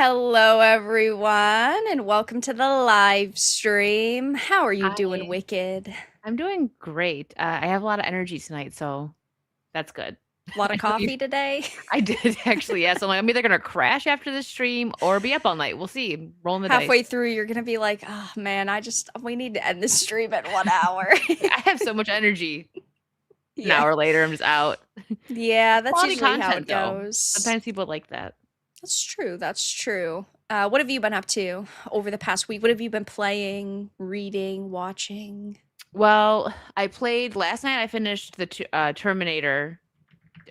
Hello, everyone, and welcome to the live stream. How are you doing, Hi, Wicked? I'm doing great. I have a lot of energy tonight, so that's good. A lot I of know you. coffee today? I did actually, yes. I'm either gonna crash after this stream or be up all night. We'll see. Rolling the dice. Halfway through, you're gonna be like, oh man, we need to end this stream at 1 hour. I have so much energy. An Yeah. hour later, I'm just out. Yeah, that's Quality usually how it content, though. goes. Sometimes people like that. That's true. That's true. What have you been up to over the past week? What have you been playing, reading, watching? Well, I played last night. I finished the Terminator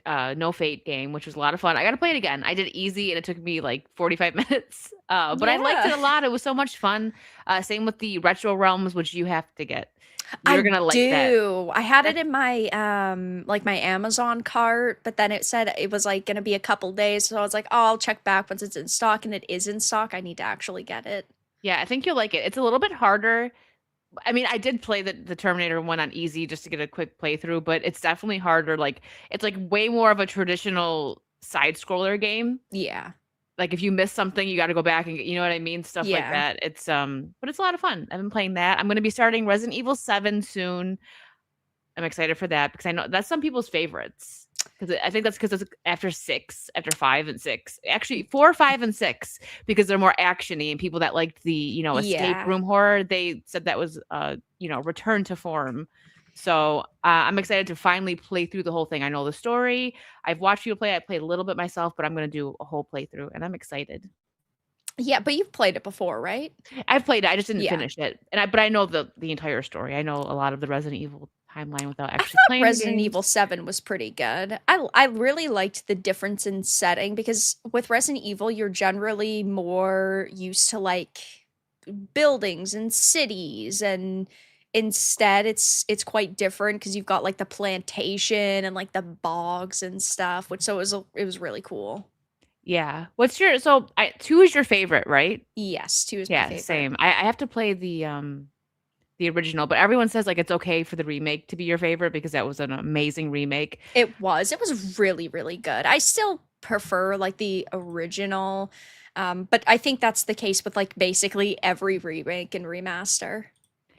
No Fate game, which was a lot of fun. I got to play it again. I did it easy and it took me like 45 minutes. But I liked it Yeah. a lot. It was so much fun. Same with the Retro Realms, which you have to get. You're I gonna like that. do. I had it That's in my like my Amazon cart, but then it said it was like gonna be a couple days, so I was like, "Oh, I'll check back once it's in stock," and it is in stock. I need to actually get it. yeah, I think you'll like it. It's a little bit harder. I mean, I did play the Terminator one on easy just to get a quick playthrough, but it's definitely harder. Like it's like way more of a traditional side scroller game. Yeah. Like if you miss something, you got to go back and you know what I mean, stuff like Yeah. that. But it's a lot of fun. I've been playing that. I'm going to be starting Resident Evil 7 soon. I'm excited for that because I know that's some people's favorites. Because I think that's because it's after six, after five and six, actually four, five, and six, because they're more actiony and people that liked the escape Yeah. room horror, they said that was return to form. So I'm excited to finally play through the whole thing. I know the story. I've watched people play. I played a little bit myself, but I'm going to do a whole playthrough, and I'm excited. Yeah, but you've played it before, right? I've played it. I just didn't Yeah. finish it, but I know the entire story. I know a lot of the Resident Evil timeline without I actually thought playing the Resident games. Evil 7 was pretty good. I really liked the difference in setting because with Resident Evil, you're generally more used to like buildings and cities, and instead it's quite different because you've got like the plantation and like the bogs and stuff, which it was really cool. Yeah. Two is your favorite, right? Yes, 2 is my Yeah, favorite. same. I have to play the original, but everyone says like it's okay for the remake to be your favorite because that was an amazing remake. It was really, really good. I still prefer like the original, but I think that's the case with like basically every remake and remaster.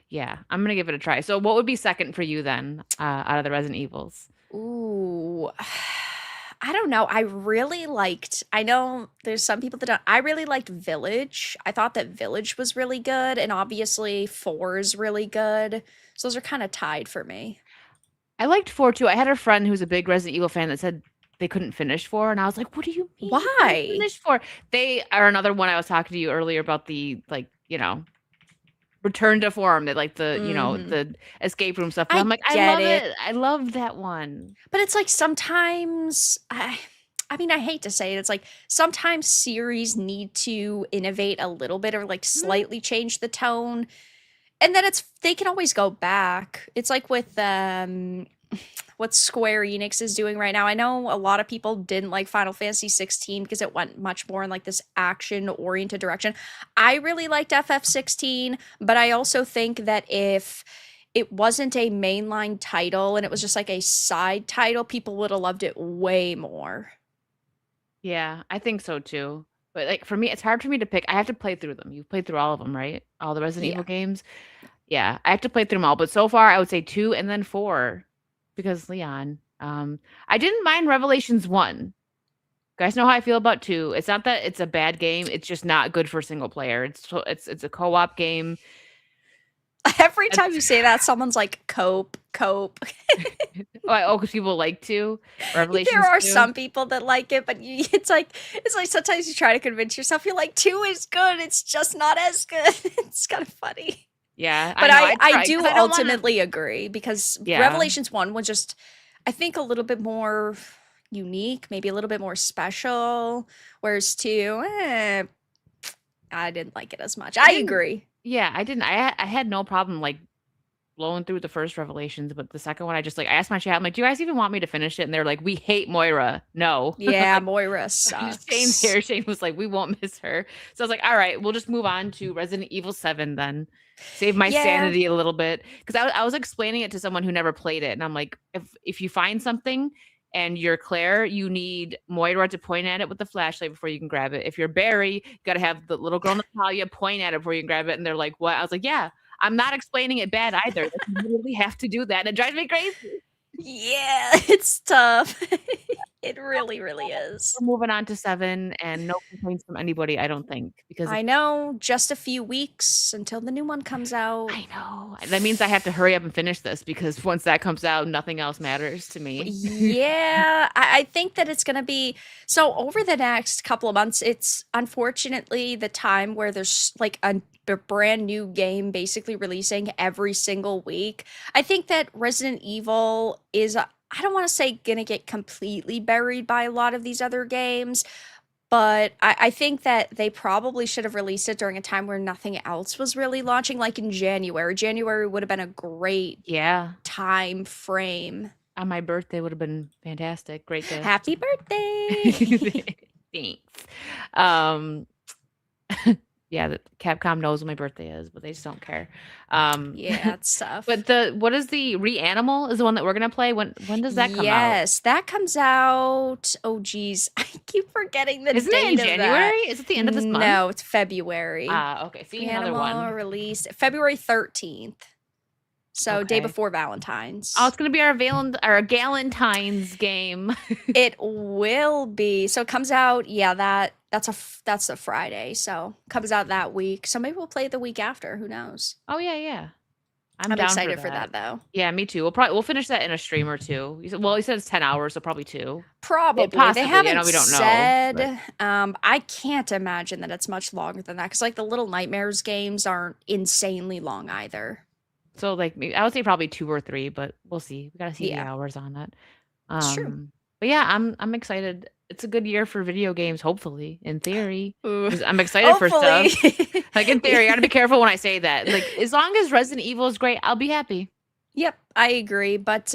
Yeah, I'm gonna give it a try. So what would be second for you then, out of the Resident Evils? Ooh. I don't know. I know there's some people that don't. I really liked Village. I thought that Village was really good, and obviously 4 is really good. So those are kind of tied for me. I liked four too. I had a friend who's a big Resident Evil fan that said they couldn't finish four, and I was like, "What do you mean you couldn't Why? finish four?" They are another one I was talking to you earlier about the return to form. They like Mhm. the escape room stuff. But I I'm like, I get love it. it. I love that one. But it's like sometimes I mean, I hate to say it. It's like sometimes series need to innovate a little bit or like Mhm. slightly change the tone. And then they can always go back. It's like with what Square Enix is doing right now. I know a lot of people didn't like Final Fantasy 16 because it went much more in like this action oriented direction. I really liked FF16, but I also think that if it wasn't a mainline title and it was just like a side title, people would have loved it way more. Yeah, I think so too. But like for me, it's hard for me to pick. I have to play through them. You've played through all of them, right? All the Resident Evil Yeah. games. Yeah, I have to play through them all. But so far, I would say two and then four because Leon. I didn't mind Revelations one. You guys know how I feel about two. It's not that it's a bad game. It's just not good for single player. It's a co-op game. Every time It's you say that, someone's like, cope, cope. because people like to There Revelations are two. some people that like it, but it's like sometimes you try to convince yourself you're like 2 is good, it's just not as good. It's kind of funny. Yeah, I But know. I Try because do I don't want to. ultimately agree because Yeah, Revelations 1 was just I think a little bit more unique, maybe a little bit more special, whereas 2, I didn't like it as much. I I didn't. agree. Yeah, I didn't. I had no problem like blowing through the first Revelations, but the second one, I just like I asked my chat, I'm like, "Do you guys even want me to finish it?" And they're like, "We hate Moira." No, Yeah, like Moira Shane's sucks. here. Shane was like, "We won't miss her." So I was like, "All right, we'll just move on to Resident Evil 7 then." Save my Yeah. sanity a little bit because I was explaining it to someone who never played it, and I'm like, if you find something and you're Claire, you need Moira to point at it with the flashlight before you can grab it. If you're Barry, you got to have the little girl Natalia point at it before you can grab it. And they're like, what? I was like, yeah, I'm not explaining it bad either. Like, you literally have to do that. And it drives me crazy. Yeah, it's tough. It really, really is. We're moving on to 7 and no complaints from anybody, I don't think, because I know, just a few weeks until the new one comes out. I know. That means I have to hurry up and finish this because once that comes out, nothing else matters to me. Yeah, I think that it's going to be so over the next couple of months. It's unfortunately the time where there's like a brand new game basically releasing every single week. I think that Resident Evil is, I don't want to say going to get completely buried by a lot of these other games, but I think that they probably should have released it during a time where nothing else was really launching, like in January. January would have been a great Yeah. time frame. On my birthday would have been fantastic. Great gift. Happy birthday! Thanks. Yeah, the Capcom knows when my birthday is, but they just don't care. Yeah, it's tough. But what is the Reanimal is the one that we're gonna play? When does that come out? Yes, that comes out. Oh geez, I keep forgetting the Isn't it in date of January? that. Is it the end of this month? No, it's February. Okay. See another Animal one. released February 13th. So day Okay. before Valentine's. Oh, it's gonna be our Galentine's game. It will be. So it comes out, yeah, that's a Friday. So comes out that week. So maybe we'll play it the week after. Who knows? Oh yeah. I'm I'm down excited for that though. Yeah, me too. We'll finish that in a stream or two. You said it's 10 hours, so probably 2. Probably. Possibly. They I know haven't we don't know, said. I can't imagine that it's much longer than that because like the Little Nightmares games aren't insanely long either. So like I would say probably 2 or 3, but we'll see. We gotta see the Yeah. hours on that. It's true. But yeah, I'm excited. It's a good year for video games, hopefully, in theory. Ooh. 'Cause I'm excited for Hopefully. stuff. Like in theory, I gotta be careful when I say that. Like as long as Resident Evil is great, I'll be happy. Yep, I agree. But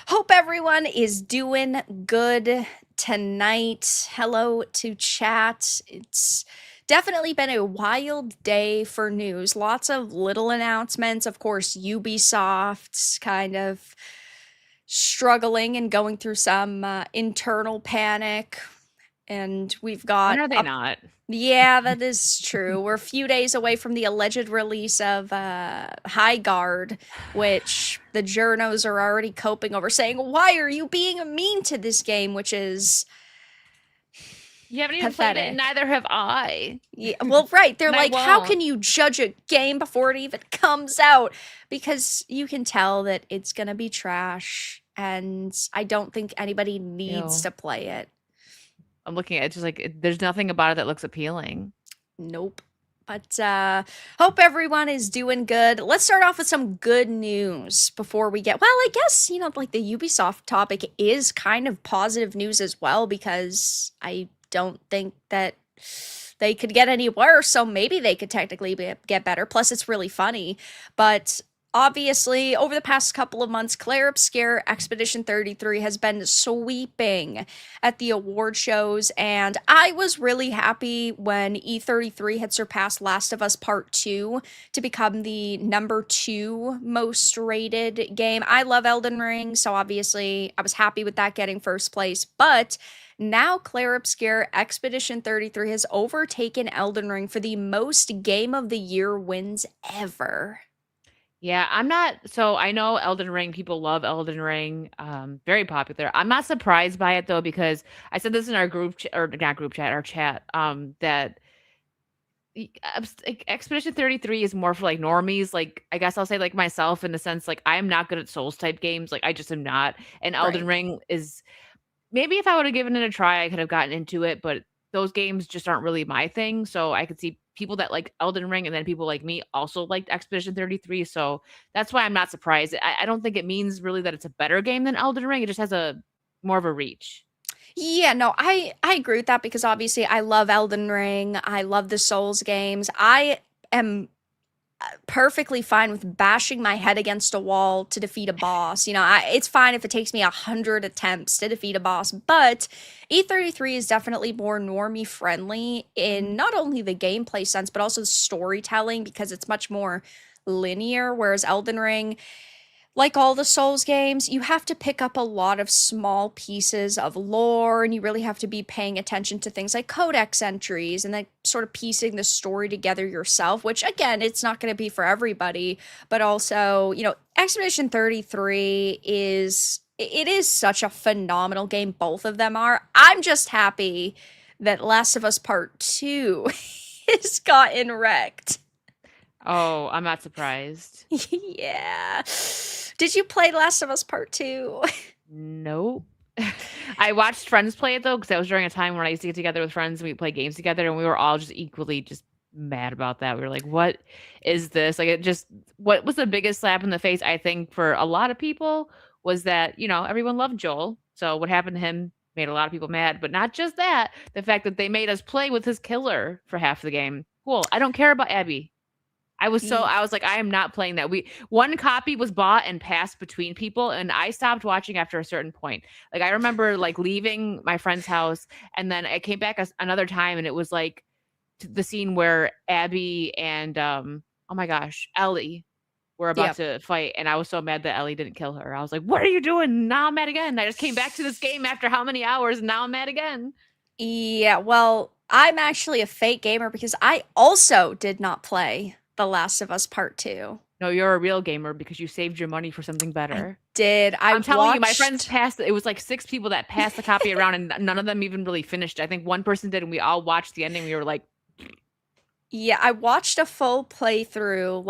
hope everyone is doing good tonight. Hello to chat. It's definitely been a wild day for news. Lots of little announcements. Of course, Ubisoft's kind of struggling and going through some internal panic. And we've got When are they not? yeah, that is true. We're a few days away from the alleged release of High Guard, which the journos are already coping over, saying, "Why are you being mean to this game?" Which is You haven't even played it, pathetic. and neither have I. Yeah, well, right. They're And I like, how won't. can you judge a game before it even comes out? Because you can tell that it's gonna be trash, and I don't think anybody needs Ew. to play it. I'm looking at it, just like there's nothing about it that looks appealing. Nope. But hope everyone is doing good. Let's start off with some good news before we get, well, I guess, you know, like the Ubisoft topic is kind of positive news as well, because I don't think that they could get any worse. So maybe they could technically get better. Plus, it's really funny. But obviously, over the past couple of months, Claire Obscure Expedition 33 has been sweeping at the award shows, and I was really happy when E33 had surpassed Last of Us Part 2 to become the number 2 most rated game. I love Elden Ring, so obviously I was happy with that getting first place, but now Claire Obscure Expedition 33 has overtaken Elden Ring for the most Game of the Year wins ever. Yeah, I'm not so I know Elden Ring, people love Elden Ring, very popular. I'm not surprised by it though, because I said this in our or not group chat, our chat, that like, Expedition 33 is more for like normies. Like I guess I'll say like myself in the sense like I am not good at Souls type games. Like I just am not. And Elden Right. Ring is maybe if I would have given it a try, I could have gotten into it, but those games just aren't really my thing. So I could see people that like Elden Ring and then people like me also liked Expedition 33. So that's why I'm not surprised. I don't think it means really that it's a better game than Elden Ring. It just has a more of a reach. Yeah, no, I agree with that because obviously I love Elden Ring. I love the Souls games. I am perfectly fine with bashing my head against a wall to defeat a boss. You know, it's fine if it takes me 100 attempts to defeat a boss, but E33 is definitely more normie friendly in not only the gameplay sense, but also the storytelling because it's much more linear, whereas Elden Ring, like all the Souls games, you have to pick up a lot of small pieces of lore, and you really have to be paying attention to things like codex entries and then sort of piecing the story together yourself, which again, it's not going to be for everybody, but also, Expedition 33 it is such a phenomenal game. Both of them are. I'm just happy that Last of Us Part 2 has gotten wrecked. Oh, I'm not surprised. Yeah. Did you play Last of Us Part 2? Nope. I watched friends play it though, because that was during a time when I used to get together with friends and we'd play games together, and we were all just equally just mad about that. We were like, "What is this?" Like, what was the biggest slap in the face, I think, for a lot of people was that, everyone loved Joel. So what happened to him made a lot of people mad, but not just that, the fact that they made us play with his killer for half the game. Cool. I don't care about Abby. I was like, I am not playing that. One copy was bought and passed between people, and I stopped watching after a certain point. Like, I remember like leaving my friend's house, and then I came back another time, and it was like the scene where Abby and oh my gosh, Ellie were about Yep. to fight, and I was so mad that Ellie didn't kill her. I was like, what are you doing? Now I'm mad again. I just came back to this game after how many hours, and now I'm mad again. Yeah, well, I'm actually a fake gamer because I also did not play The Last of Us Part 2. No, you're a real gamer because you saved your money for something I better. did. I I'm telling you, my friends watched passed. It was like 6 people that passed the copy around, and none of them even really finished. I think one person did, and we all watched the ending. We were like, Yeah, I watched a full playthrough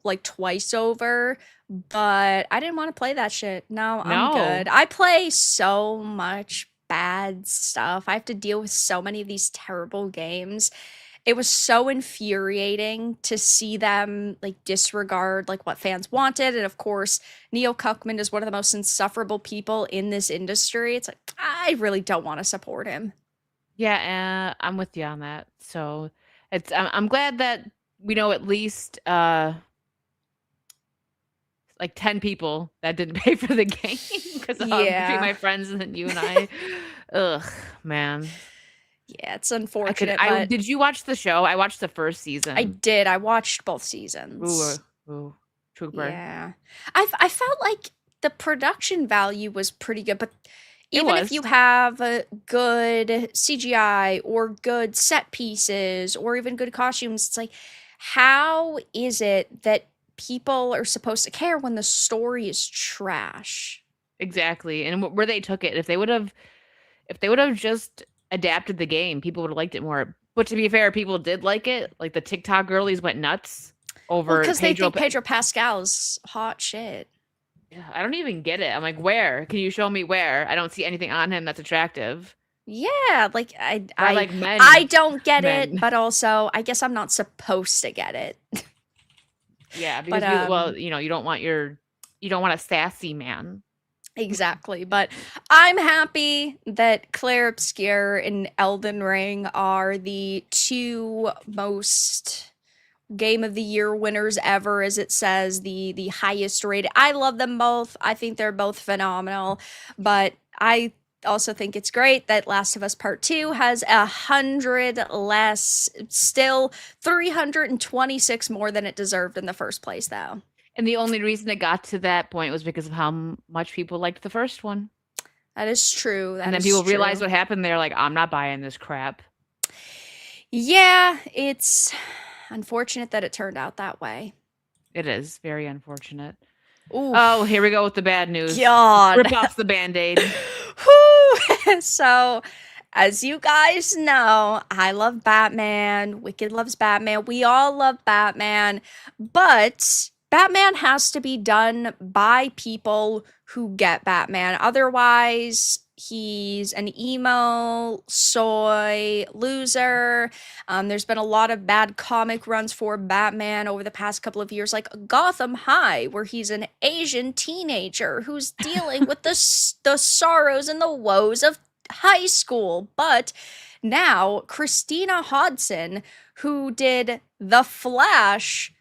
like twice over, but I didn't want to play that shit. No, I'm good. no. I play so much bad stuff. I have to deal with so many of these terrible games. It was so infuriating to see them like disregard like what fans wanted, and of course, Neil Cuckman is one of the most insufferable people in this industry. It's like I really don't want to support him. Yeah, I'm with you on that. So I'm glad that we know at least like 10 people that didn't pay for the game because between Yeah. my friends and then you and I. Ugh, man. Yeah, it's I could. unfortunate, I but did you watch the show? I watched the first I season. did. I watched both Ooh, seasons. ooh, trooper. Yeah. I felt like the production value was pretty good, but It even if you was. have a good CGI or good set pieces or even good costumes, it's like, how is it that people are supposed to care when the story is trash? Exactly. And where they took it, if they would have just adapted the game, people would have liked it more. But to be fair, people did like it. Like the TikTok girlies went nuts Well, over because they Pedro. think Pedro Pascal's hot shit. Yeah, I don't even get it. I'm like, where? Can you show me where? I don't see anything on him that's attractive. Yeah, like Or I like I men, don't get it, men. but also I guess I'm not supposed to get it. Yeah, But because you don't want a sassy man. exactly. But I'm happy that Claire Obscure and Elden Ring are the two most game of the year winners ever, as it says, the highest rated. I love them both. I think they're both phenomenal, but I also think it's great that Last of Us Part 2 has 100 less, still 326 more than it deserved in the first place, though. And the only reason it got to that point was because of how much people liked the first one. That is true. And That then is people realized true. what happened. They're like, I'm not buying this crap. Yeah, it's unfortunate that it turned out that way. It is very unfortunate. Oh, here we Oof. go with the bad news. God. Rip off the band-aid. Whew. So, as you guys know, I love Batman. Wicked loves Batman. We all love Batman. But Batman has to be done by people who get Batman. Otherwise, he's an emo, soy loser. There's been a lot of bad comic runs for Batman over the past couple of years, like Gotham High, where he's an Asian teenager who's dealing with the sorrows and the woes of high school. But now, Christina Hodson, who did The Flash,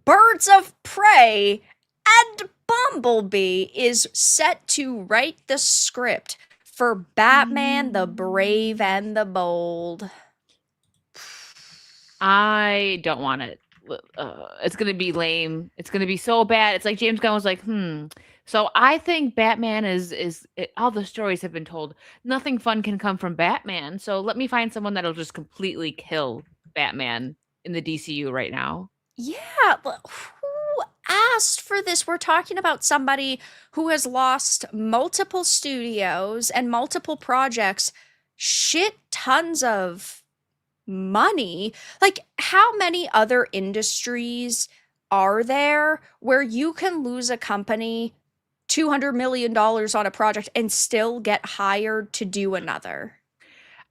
Birds of Prey, and Bumblebee, is set to write the script for Batman the Brave and the Bold. I don't want it. it's gonna be lame. It's gonna be so bad. It's like James Gunn was like, hmm. So I think Batman all the stories have been told. Nothing fun can come from Batman. So let me find someone that'll just completely kill Batman in the DCU right now. Yeah, but who asked for this? We're talking about somebody who has lost multiple studios and multiple projects, shit tons of money. Like, how many other industries are there where you can lose a company $200 million on a project and still get hired to do another?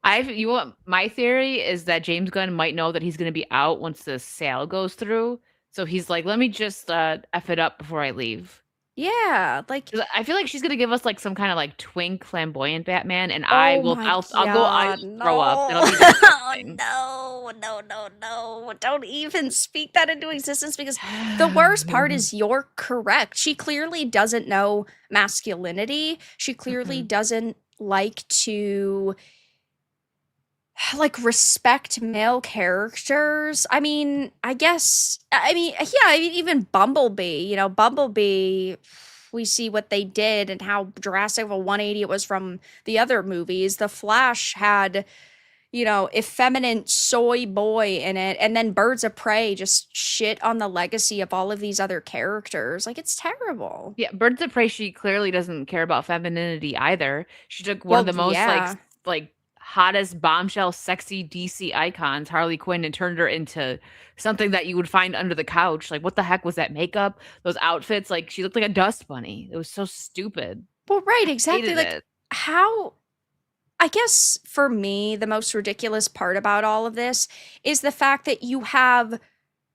You want my theory is that James Gunn might know that he's going to be out once the sale goes through. So he's like, let me just F it up before I leave. Yeah, like, 'Cause I feel like she's going to give us like some kind of like twink flamboyant Batman and oh my I God, will throw up. no. That'll be Oh, disgusting. no, no, no, no. Don't even speak that into existence because the worst part is you're correct. She clearly doesn't know masculinity. She clearly Mm-mm. doesn't like to like respect male characters. I mean, I mean, even Bumblebee, Bumblebee, we see what they did and how drastic of a 180 it was from the other movies. The Flash had, effeminate soy boy in it, and then Birds of Prey just shit on the legacy of all of these other characters. Like, it's terrible. Yeah, Birds of Prey, she clearly doesn't care about femininity either. She took one of Well, the most yeah. like hottest bombshell sexy DC icons, Harley Quinn, and turned her into something that you would find under the couch. Like what the heck was that makeup? Those outfits, like she looked like a dust bunny. It was so stupid. Well, right, I exactly. hated Like, it. how I guess for me, the most ridiculous part about all of this is the fact that you have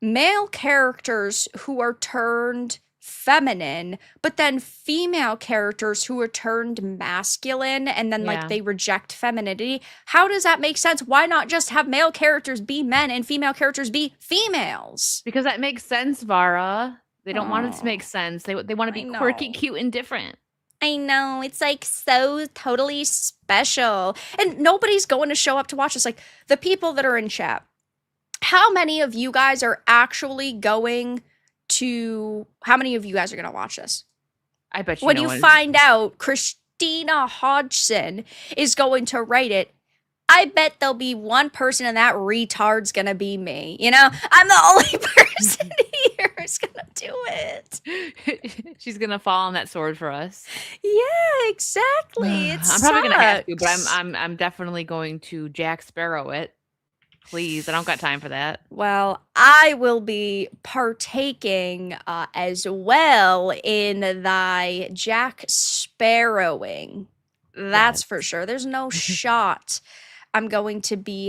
male characters who are turned feminine, but then female characters who are turned masculine and then like Yeah. they reject femininity. How does that make sense? Why not just have male characters be men and female characters be females? Because that makes sense, Vara. They don't want it to make Oh, sense. They want to I be quirky, know. cute, and different. I know. It's like so totally special. And nobody's going to show up to watch this. Like the people that are in chat, how many of you guys are actually going how many of you guys are going to watch this? I bet you When no you one. find out Christina Hodgson is going to write it, I bet there'll be one person and that retard's going to be me. I'm the only person here who's going to do it. She's gonna fall on that sword for us. Yeah, exactly. It I'm probably gonna have to, but sucks. I'm definitely going to Jack Sparrow it. Please, I don't got time for that. Well, I will be partaking as well in thy Jack Sparrowing. That's for Yes. sure. There's no shot I'm going to be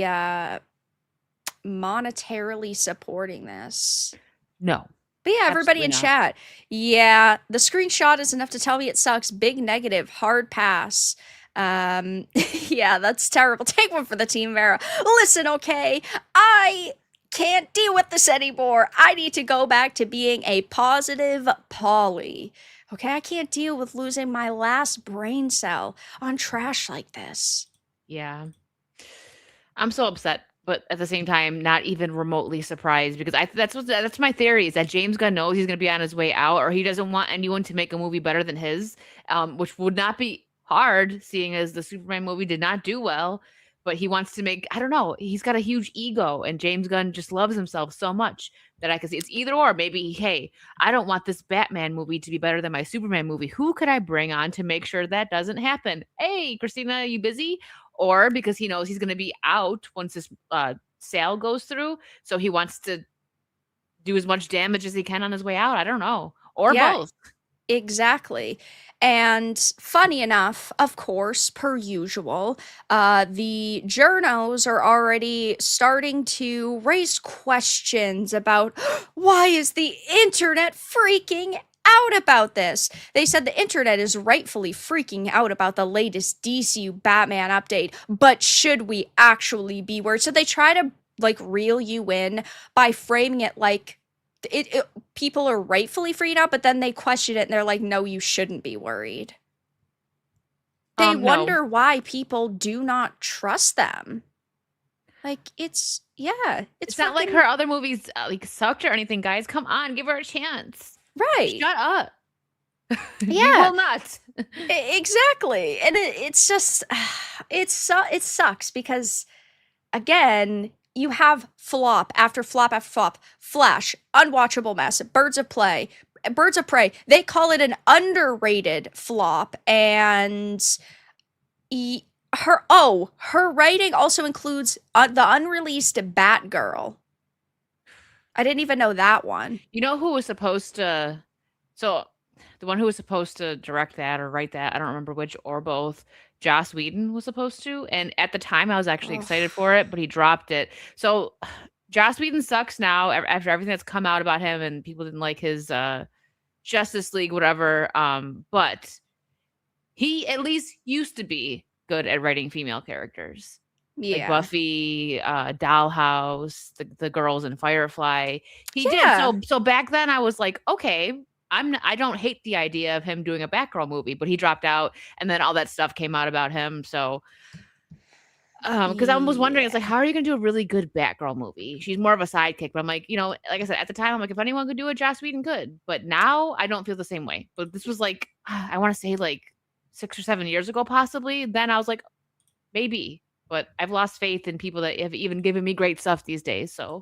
monetarily supporting this. No, But yeah, everybody absolutely in not. chat. Yeah, the screenshot is enough to tell me it sucks. Big negative, hard pass. Yeah, that's terrible. Take one for the team, Vara. Listen, okay, I can't deal with this anymore. I need to go back to being a positive Polly. Okay, I can't deal with losing my last brain cell on trash like this. Yeah. I'm so upset, but at the same time, not even remotely surprised because that's my theory is that James Gunn knows he's going to be on his way out, or he doesn't want anyone to make a movie better than his, which would not be hard, seeing as the Superman movie did not do well. But he wants to make, I don't know, he's got a huge ego, and James Gunn just loves himself so much that I can see it's either or. Maybe, hey, I don't want this Batman movie to be better than my Superman movie. Who could I bring on to make sure that doesn't happen? Hey, Christina, you busy? Or because he knows he's going to be out once this sale goes through, so he wants to do as much damage as he can on his way out. I don't know, or Yeah, both. exactly. And funny enough, of course, per usual, the journos are already starting to raise questions about why is the internet freaking out about this? They said the internet is rightfully freaking out about the latest DCU Batman update, but should we actually be worried? So they try to like reel you in by framing it like people are rightfully freaked out, but then they question it and they're like, no, you shouldn't be worried. They No, wonder why people do not trust them. Like, it's It's not like her fucking other movies, like, sucked or anything, guys. Come on, give her a chance. right. Shut up. We Yeah, will not. exactly. And it's just it sucks because again, you have flop after flop after flop. Flash, unwatchable mess. Birds of Prey. They call it an underrated flop, and e- her writing also includes the unreleased Batgirl. I didn't even know that one. You know who was supposed to so, the one who was supposed to direct that or write that, I don't remember which or both, Joss Whedon was supposed to, and at the time, I was actually Ugh. excited for it, but he dropped it. So, Joss Whedon sucks now after everything that's come out about him and people didn't like his, Justice League, whatever, but he at least used to be good at writing female characters. Like Yeah. Buffy, Dollhouse, the girls in Firefly. He did. Yeah. So back then I was like, okay, I don't hate the idea of him doing a Batgirl movie, but he dropped out and then all that stuff came out about him. So because I was wondering, it's like, Yeah. how are you gonna do a really good Batgirl movie? She's more of a sidekick, but I'm like, like I said, at the time, I'm like, if anyone could do it, Joss Whedon could. But now I don't feel the same way. But this was like, I want to say like 6 or 7 years ago, possibly. Then I was like, maybe. But I've lost faith in people that have even given me great stuff these days. So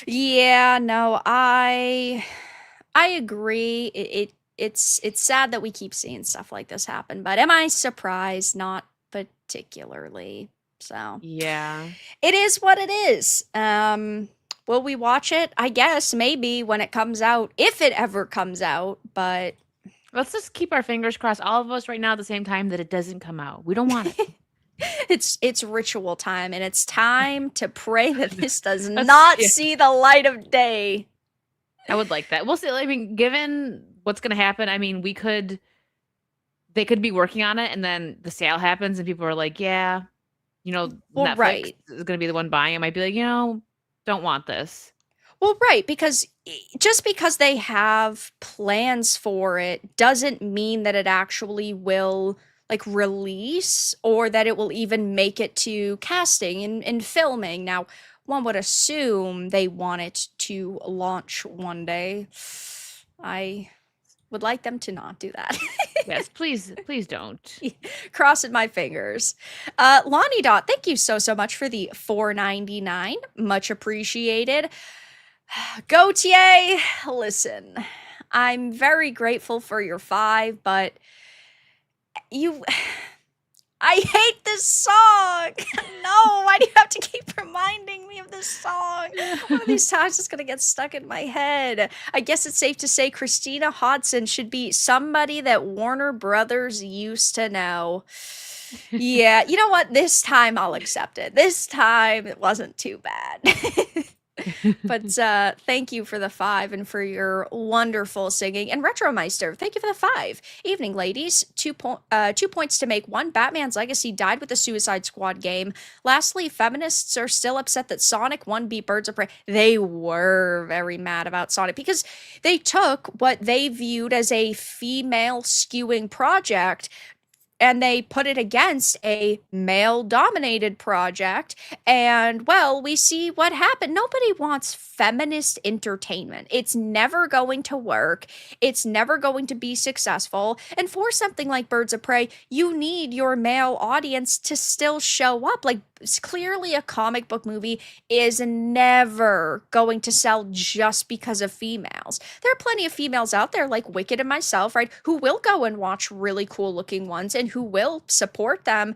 Yeah, no, I agree. It's sad that we keep seeing stuff like this happen, but am I surprised? Not particularly. So, yeah, it is what it is. Will we watch it? I guess maybe when it comes out, if it ever comes out, but let's just keep our fingers crossed, all of us right now at the same time, that it doesn't come out. We don't want it. it's ritual time and it's time to pray that this does That's not yeah. see the light of day. I would like that. We'll see. I mean, given what's going to happen, I mean, they could be working on it, and then the sale happens, and people are like, "Yeah, Well, Netflix right. is going to be the one buying." It might be like, don't want this. Well, right, because just because they have plans for it doesn't mean that it actually will like release or that it will even make it to casting and filming. Now, one would assume they want it to launch one day. I would like them to not do that. Yes, please don't. Crossing my fingers. Lonnie Dot, thank you so much for the 4.99. Much appreciated. Gautier, listen, I'm very grateful for your 5, but you. I hate this song! No, why do you have to keep reminding me of this song? One of these times it's gonna get stuck in my head. I guess it's safe to say Christina Hodson should be somebody that Warner Brothers used to know. Yeah, you know what? This time I'll accept it. This time it wasn't too bad. But thank you for the 5 and for your wonderful singing. And Retromeister, thank you for the 5. Evening, ladies. 2 points to make. 1, Batman's Legacy died with the Suicide Squad game. Lastly, feminists are still upset that Sonic 1 beat Birds of Prey. They were very mad about Sonic because they took what they viewed as a female skewing project and they put it against a male dominated project. And well, we see what happened. Nobody wants feminist entertainment. It's never going to work, it's never going to be successful. And for something like Birds of Prey, you need your male audience to still show up. Like, it's clearly a comic book movie is never going to sell just because of females. There are plenty of females out there like Wicked and myself, right, who will go and watch really cool looking ones and who will support them.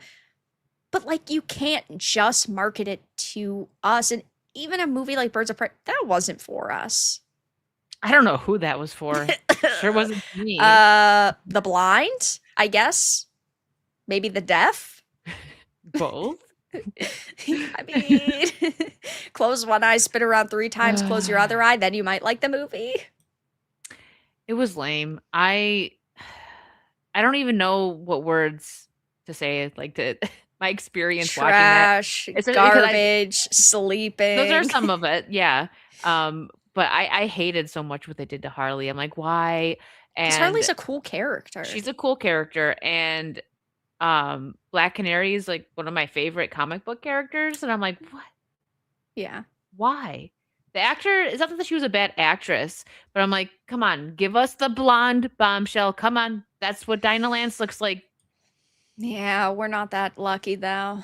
But like, you can't just market it to us. And even a movie like Birds of Prey, that wasn't for us. I don't know who that was for. Sure wasn't me. The blind, I guess. Maybe the deaf. Both. I mean, close one eye, spit around 3 times, close your other eye, then you might like the movie. It was lame. I don't even know what words to say. Like my experience watching that. Trash, It's garbage, sleeping. those are some of it, yeah. But I hated so much what they did to Harley. I'm like, why? Because And Harley's a cool character. she's a cool character, and Black Canary is like one of my favorite comic book characters, and I'm like, what? Yeah. Why? The actor, it's not that she was a bad actress, but I'm like, come on, give us the blonde bombshell. Come on. That's what Dinah Lance looks like. Yeah, we're not that lucky though.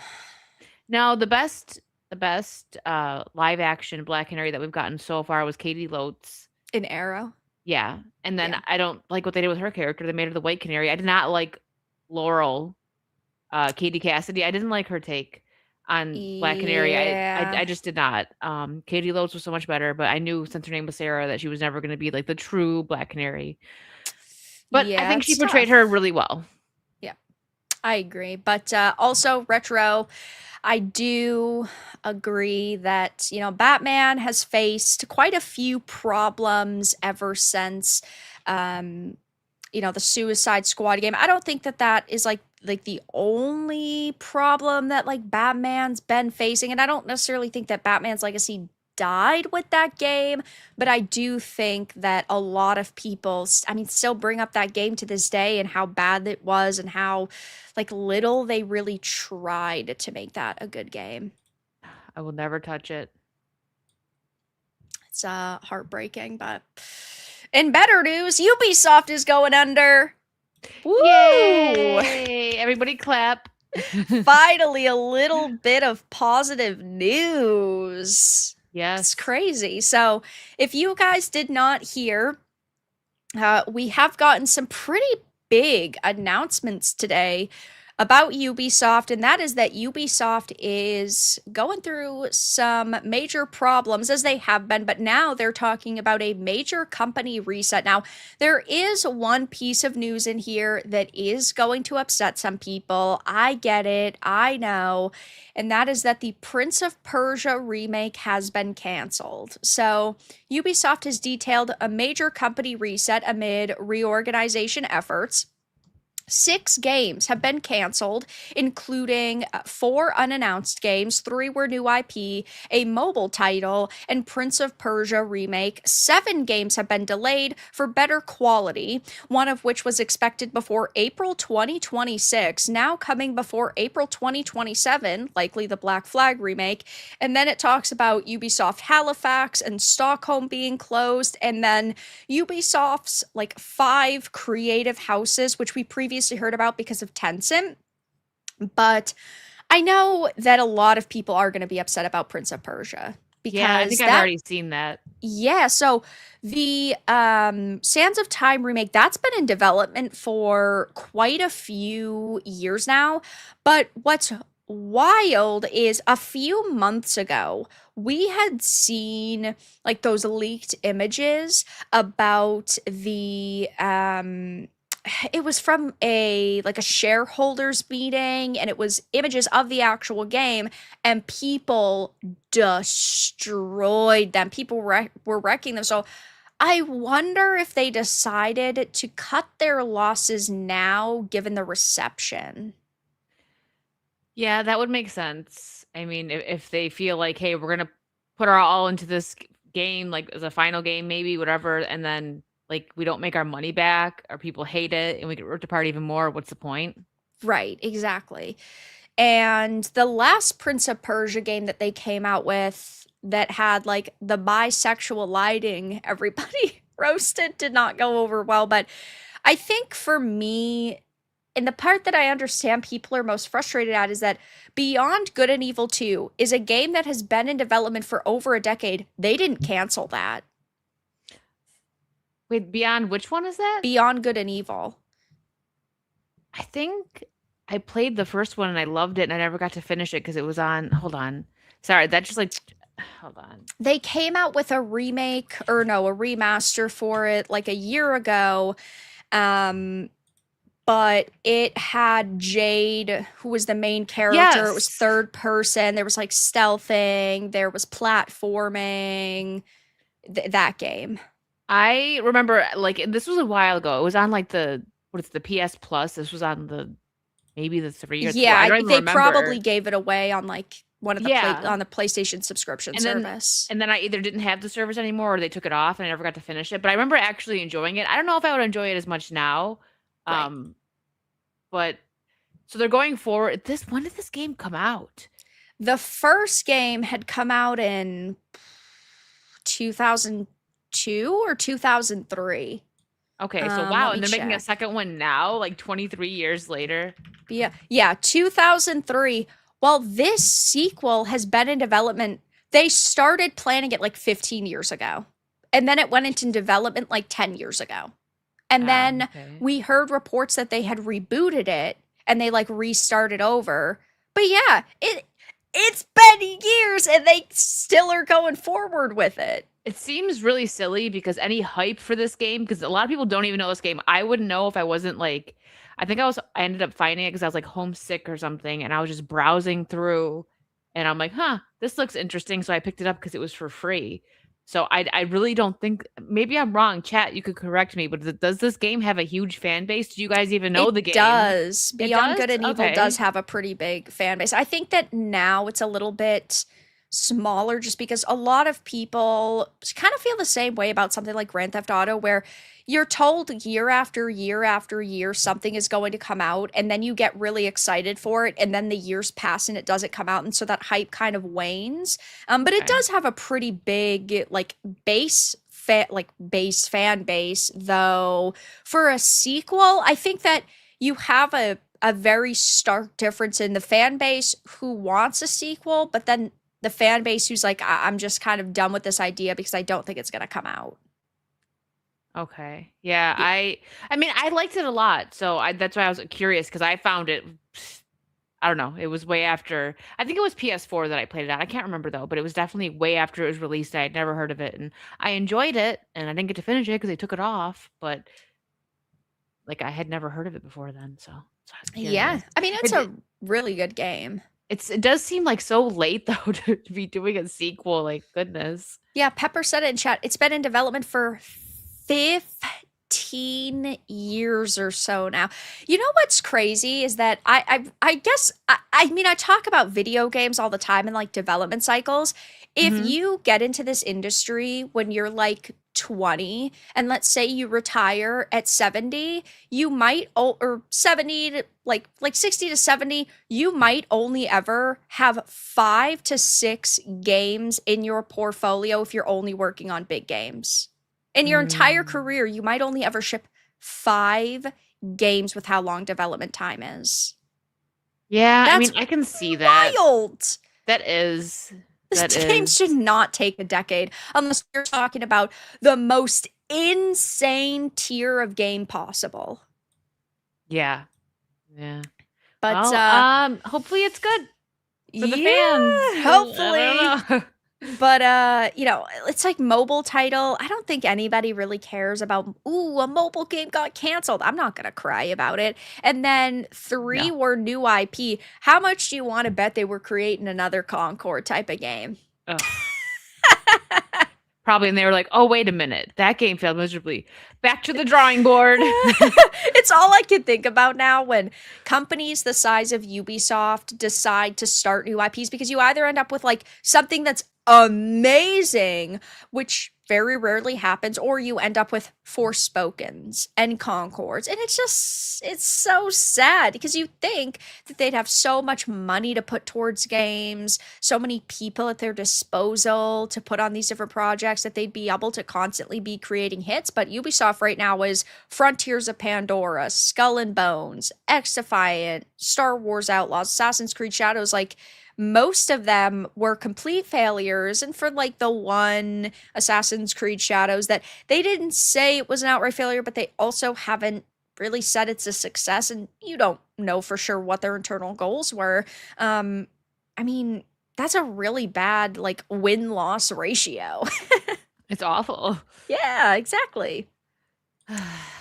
No, the best live action Black Canary that we've gotten so far was Katie Lotes. In Arrow. Yeah. And then Yeah. I don't like what they did with her character. They made her the White Canary. I did not like Laurel, Katie Cassidy. I didn't like her take on Black Canary. I Yeah. just did not. Katie Lotes was so much better, but I knew since her name was Sarah that she was never going to be like the true Black Canary. But I Yeah, think she it's portrayed her tough. really well. Yeah, I agree. But also, retro, I do agree that, Batman has faced quite a few problems ever since, um, the Suicide Squad game. I don't think that that is like the only problem that like Batman's been facing, and I don't necessarily think that Batman's legacy died with that game, but I do think that a lot of people, I mean, still bring up that game to this day and how bad it was and how like little they really tried to make that a good game. I will never touch it. It's heartbreaking, but in better news, Ubisoft is going under. Woo! Yay! Everybody clap. Finally, a little bit of positive news. It's Yes. crazy. So, if you guys did not hear, we have gotten some pretty big announcements today about Ubisoft, and that is that Ubisoft is going through some major problems as they have been, but now they're talking about a major company reset. Now, there is one piece of news in here that is going to upset some people. I get it, I know, and that is that the Prince of Persia remake has been canceled. So, Ubisoft has detailed a major company reset amid reorganization efforts. 6 games have been canceled, including 4 unannounced games. 3 were new IP, a mobile title, and Prince of Persia remake. 7 games have been delayed for better quality, one of which was expected before April 2026, now coming before April 2027, likely the Black Flag remake. And then it talks about Ubisoft Halifax and Stockholm being closed, and then Ubisoft's like 5 creative houses, which we previously heard about because of Tencent. But I know that a lot of people are going to be upset about Prince of Persia Yeah, I because think I've that, already seen that. yeah, so the Sands of Time remake, that's been in development for quite a few years now. But what's wild is a few months ago, we had seen like those leaked images about the it was from a like a shareholders meeting, and it was images of the actual game, and people destroyed them. People were wrecking them. So I wonder if they decided to cut their losses now, given the reception. Yeah, that would make sense. I mean, if they feel like, hey, we're gonna put our all into this game, like as a final game, maybe whatever, and then like we don't make our money back, or people hate it, and we get ripped apart even more. What's the point? Right, exactly. And the last Prince of Persia game that they came out with that had like the bisexual lighting everybody roasted did not go over well. But I think for me, and the part that I understand people are most frustrated at is that Beyond Good and Evil 2 is a game that has been in development for over a decade. They didn't cancel that. Wait, Beyond, which one is that? Beyond Good and Evil. I think I played the first one and I loved it, and I never got to finish it because it was on. Hold on, sorry, that just like, hold on. They came out with a remake or no, a remaster for it like a year ago. Um, but it had Jade, who was the main character. It was Yes, third person. There was like stealthing, there was platforming. That game. I remember like this was a while ago. It was on like the what is the PS Plus. This was on the maybe the 3 or 4. Yeah, I don't even they probably remember. gave it away on like one of the Yeah. on the PlayStation subscription And then service. and then I either didn't have the service anymore or they took it off and I never got to finish it. But I remember actually enjoying it. I don't know if I would enjoy it as much now. Right. Um, but so they're going forward. This when did this game come out? The first game had come out in 2002 or 2003. Okay, so Let wow, me and they're making a check. second one now, like 23 years later. Yeah, yeah, 2003. Well, this sequel has been in development. They started planning it like 15 years ago. And then it went into development like 10 years ago. And Ah, then okay. we heard reports that they had rebooted it and they like restarted over. But yeah, it's been years and they still are going forward with it. It seems really silly because any hype for this game, because a lot of people don't even know this game. I wouldn't know if I wasn't like, I ended up finding it because I was like homesick or something, and I was just browsing through, and I'm like, huh, this looks interesting. So I picked it up because it was for free. So I really don't think, maybe I'm wrong. Chat, you could correct me, but does this game have a huge fan base? Do you guys even know It the game? does. It Beyond does? Good and Evil does Okay. have a pretty big fan base. I think that now it's a little bit smaller just because a lot of people kind of feel the same way about something like Grand Theft Auto, where you're told year after year after year something is going to come out, and then you get really excited for it, and then the years pass and it doesn't come out, and so that hype kind of wanes. But it Okay. does have a pretty big like base fan base, though for a sequel, I think that you have a very stark difference in the fan base who wants a sequel, but then the fan base who's like, I'm just kind of done with this idea because I don't think it's going to come out. Okay. Yeah, Yeah. I mean, I liked it a lot. So that's why I was curious because I found it I don't know, it was way after. I think it was PS4 that I played it on. I can't remember though, but it was definitely way after it was released. I had never heard of it and I enjoyed it and I didn't get to finish it because they took it off, but like I had never heard of it before then, so I was Yeah. curious. I mean, it's It a really good game. it does seem like so late though to be doing a sequel, like goodness. Yeah, Pepper said it in chat. It's been in development for 15 years or so now. You know what's crazy is that I guess I mean I talk about video games all the time and like development cycles. If Mhm. you get into this industry when you're like 20 and let's say you retire at 70, you might or 70 to like 60 to 70, you might only ever have 5 to 6 games in your portfolio if you're only working on big games. In your entire Mm. career, you might only ever ship 5 games with how long development time is. Yeah, I mean, That's I can see that. wild. That is This that game should is not take a decade unless you're talking about the most insane tier of game possible. yeah. Yeah. But Well, hopefully it's good for the yeah, fans. I hopefully. don't know. But it's like mobile title. I don't think anybody really cares about ooh, a mobile game got canceled. I'm not gonna cry about it. And then three No. were new IP. How much do you want to bet they were creating another Concord type of game? Ugh. Probably, and they were like, "Oh, wait a minute, that game failed miserably. Back to the drawing board." It's all I can think about now when companies the size of Ubisoft decide to start new IPs because you either end up with like something that's amazing, which very rarely happens, or you end up with Forspokens and Concords. And it's so sad because you think that they'd have so much money to put towards games, so many people at their disposal to put on these different projects that they'd be able to constantly be creating hits. But Ubisoft right now is Frontiers of Pandora, Skull and Bones, X Defiant, Star Wars Outlaws, Assassin's Creed Shadows. Like most of them were complete failures. And for like the one Assassin's Creed Shadows that they didn't say it was an outright failure, but they also haven't really said it's a success. And you don't know for sure what their internal goals were. Um, I mean, that's a really bad like win-loss ratio. It's awful. Yeah, exactly.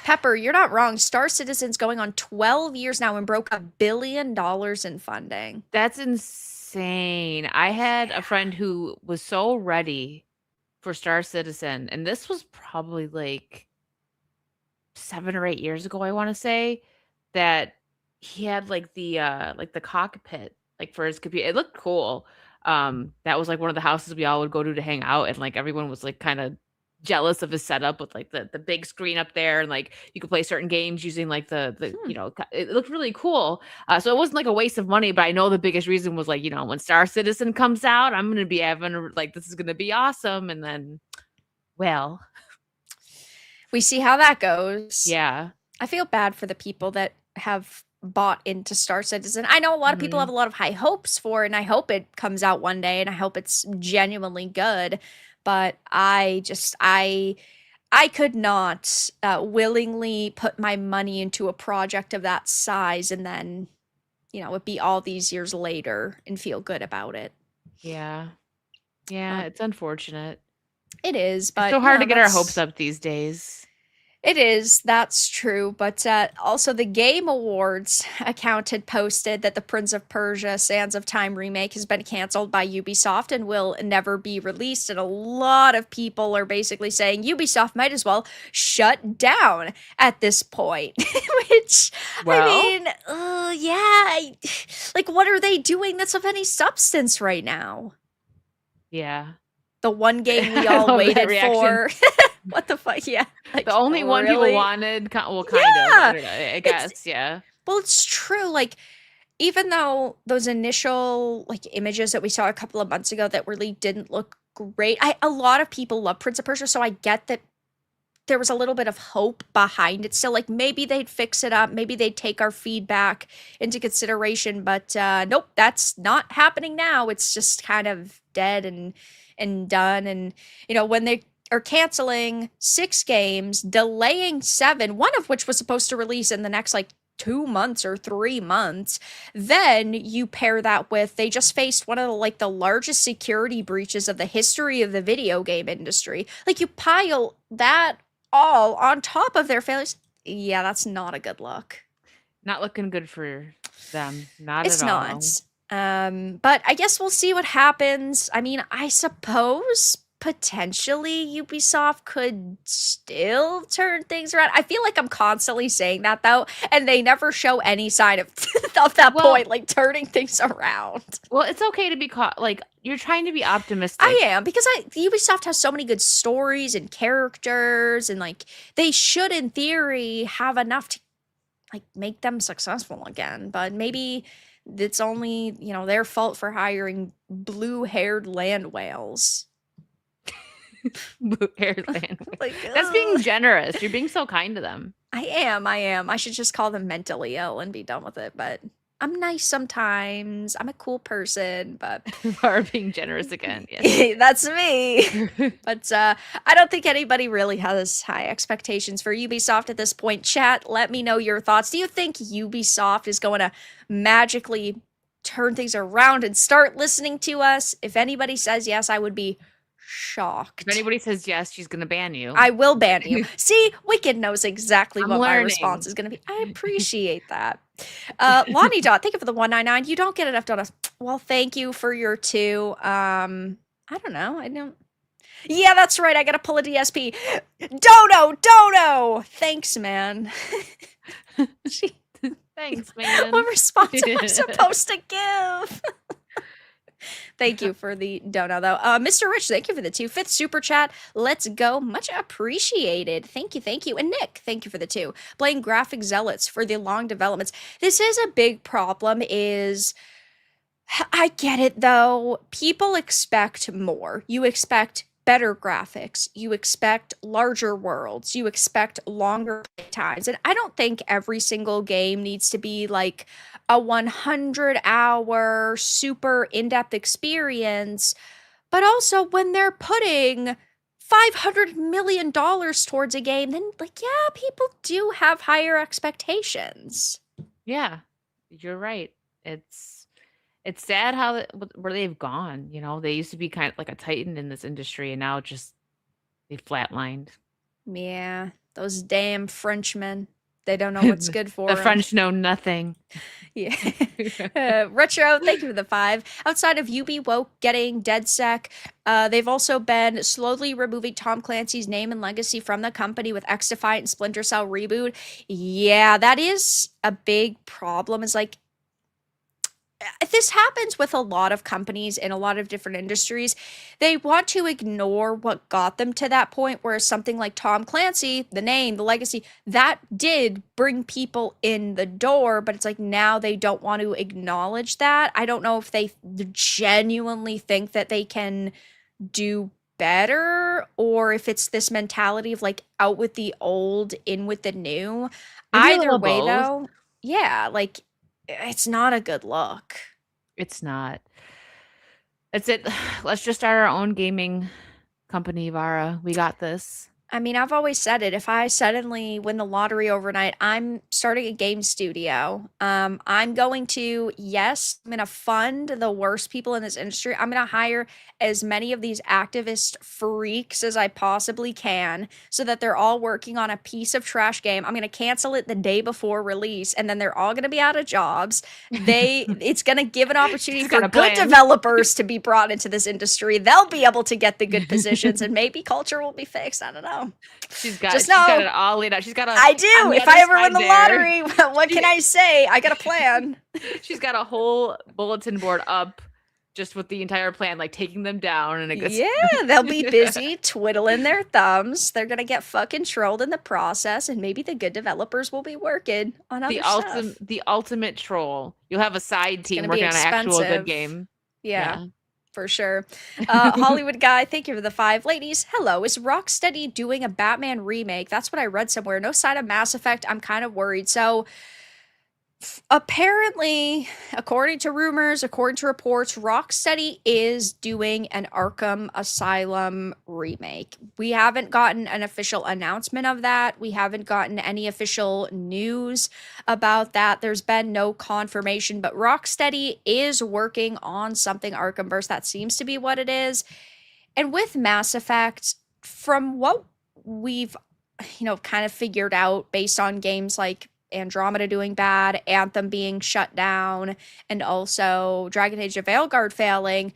Pepper, you're not wrong. Star Citizen's going on 12 years now and broke $1 billion in funding. That's insane. I had a Yeah. friend who was so ready for Star Citizen, and this was probably like 7 or 8 years ago, I want to say, that he had like the cockpit like for his computer. It looked cool. That was like one of the houses we all would go to hang out, and like everyone was like kind of jealous of his setup with like the big screen up there, and like you could play certain games using like the Hmm. it looked really cool. So it wasn't like a waste of money, but I know the biggest reason was like, when Star Citizen comes out, I'm gonna be having like, this is gonna be awesome, and then, well, We see how that goes. yeah. I feel bad for the people that have bought into Star Citizen. I know a lot of people have Mhm. a lot of high hopes for it, and I hope it comes out one day, and I hope it's genuinely good. But I could not willingly put my money into a project of that size and then, it be all these years later and feel good about it. Yeah. Yeah, But it's unfortunate. it is, It's but so hard to get our hopes up these days. it is, that's true. But also, the Game Awards account had posted that the Prince of Persia Sands of Time remake has been canceled by Ubisoft and will never be released. And a lot of people are basically saying Ubisoft might as well shut down at this point. Which, I Well, mean, yeah. Like, what are they doing that's of any substance right now? yeah. The one game we I all love that waited reaction. for. What the fuck? Yeah. The Like, only one people really? wanted, well, kind of. I Yeah. don't know. I It's guess, yeah. Well, it's true. Like, even though those initial like images that we saw a couple of months ago that really didn't look great, a lot of people love Prince of Persia, so I get that there was a little bit of hope behind it. So, like, maybe they'd fix it up, maybe they'd take our feedback into consideration, but nope, that's not happening now. It's just kind of dead and done. And when they are canceling 6 games, delaying 7, one of which was supposed to release in the next like 2 months or 3 months, then you pair that with they just faced one of the largest security breaches of the history of the video game industry. Like, you pile that all on top of their failures. Yeah, that's not a good look. Not looking good for them. Not at It's not. all. But I guess we'll see what happens. I mean, I suppose potentially Ubisoft could still turn things around. I feel like I'm constantly saying that though, and they never show any sign of of that Well, point, like turning things around. it's okay to be caught. Like, you're trying to be I optimistic. am because Ubisoft has so many good stories and characters, and like they should, in theory, have enough to like make them successful again. But maybe it's only their fault for hiring blue-haired land whales. Blue haired land. Like, That's being ugh. generous. You're being so kind to them. I am. I am. I should just call them mentally ill and be done with it. But I'm nice sometimes. I'm a cool person, but Are being generous again. Yes. that's me. But I don't think anybody really has high expectations for Ubisoft at this point. Chat, let me know your thoughts. Do you think Ubisoft is going to magically turn things around and start listening to us? If anybody says yes, I would be If shocked. anybody says yes, she's gonna ban you. I will ban you. See, Wicked knows exactly I'm what my learning. response is going to be. I appreciate that. Lonnie Dot, thank you for the 199. You don't get enough donuts. Well, thank you for your 2. I don't know. I don't. Yeah, that's right. I got to pull a DSP. Dono. Thanks, man. Gee, Thanks, man. what response am I supposed to give? Thank you for the dono, though. Mr. Rich, thank you for the 5th super chat. Let's go. Much appreciated. Thank you, thank you. And Nick, thank you for the 2. Blame graphic zealots for the long developments. This is a big problem is... I get it, though. People expect more. You expect better graphics. You expect larger worlds. You expect longer times. And I don't think every single game needs to be like a 100-hour super in-depth experience. But also, when they're putting $500 million towards a game, then, like, yeah, people do have higher expectations. Yeah, you're right. It's sad how where they've gone. They used to be kind of like a titan in this industry, and now just they flatlined. Yeah, those damn Frenchmen. They don't know what's good for The them. French know nothing. Yeah. Retro, thank you for the 5. Outside of Ubi Woke getting DedSec, they've also been slowly removing Tom Clancy's name and legacy from the company with X-Defiant and Splinter Cell Reboot. Yeah, that is a big problem. It's like, this happens with a lot of companies in a lot of different industries. They want to ignore what got them to that point, whereas something like Tom Clancy, the name, the legacy, that did bring people in the door, but it's like now they don't want to acknowledge that. I don't know if they genuinely think that they can do better or if it's this mentality of like out with the old, in with the new. Maybe a Either little of way, both. though, yeah, like it's not a good look. It's not. That's it. Let's just start our own gaming company, Vara. We got this. I mean, I've always said it. If I suddenly win the lottery overnight, I'm starting a game studio. I'm going to, yes, I'm going to fund the worst people in this industry. I'm going to hire as many of these activist freaks as I possibly can so that they're all working on a piece of trash game. I'm going to cancel it the day before release, and then they're all going to be out of jobs. It's going to give an opportunity She's for got a good plan. developers to be brought into this industry. They'll be able to get the good positions, and maybe culture will be fixed. I don't know. Just She's got know it all laid out. She's got a I on do. the If other I ever win side the there. lottery, what can She, I say? I got a plan. she's got a whole bulletin board up just with the entire plan, like taking them down and it goes Yeah, they'll be busy twiddling their thumbs. They're gonna get fucking trolled in the process, and maybe the good developers will be working on other stuff. the ultimate troll. You'll have a side It's team gonna be working on an actual good expensive. game. Yeah, Yeah. for sure. Hollywood guy, thank you for the 5 ladies. Hello, is Rocksteady doing a Batman remake? That's what I read somewhere. No sign of Mass Effect. I'm kind of worried. So apparently, according to rumors, according to reports, Rocksteady is doing an Arkham Asylum remake. We haven't gotten an official announcement of that. We haven't gotten any official news about that. There's been no confirmation, but Rocksteady is working on something Arkhamverse. That seems to be what it is. And with Mass Effect, from what we've kind of figured out based on games like Andromeda doing bad, Anthem being shut down, and also Dragon Age of Veilguard failing,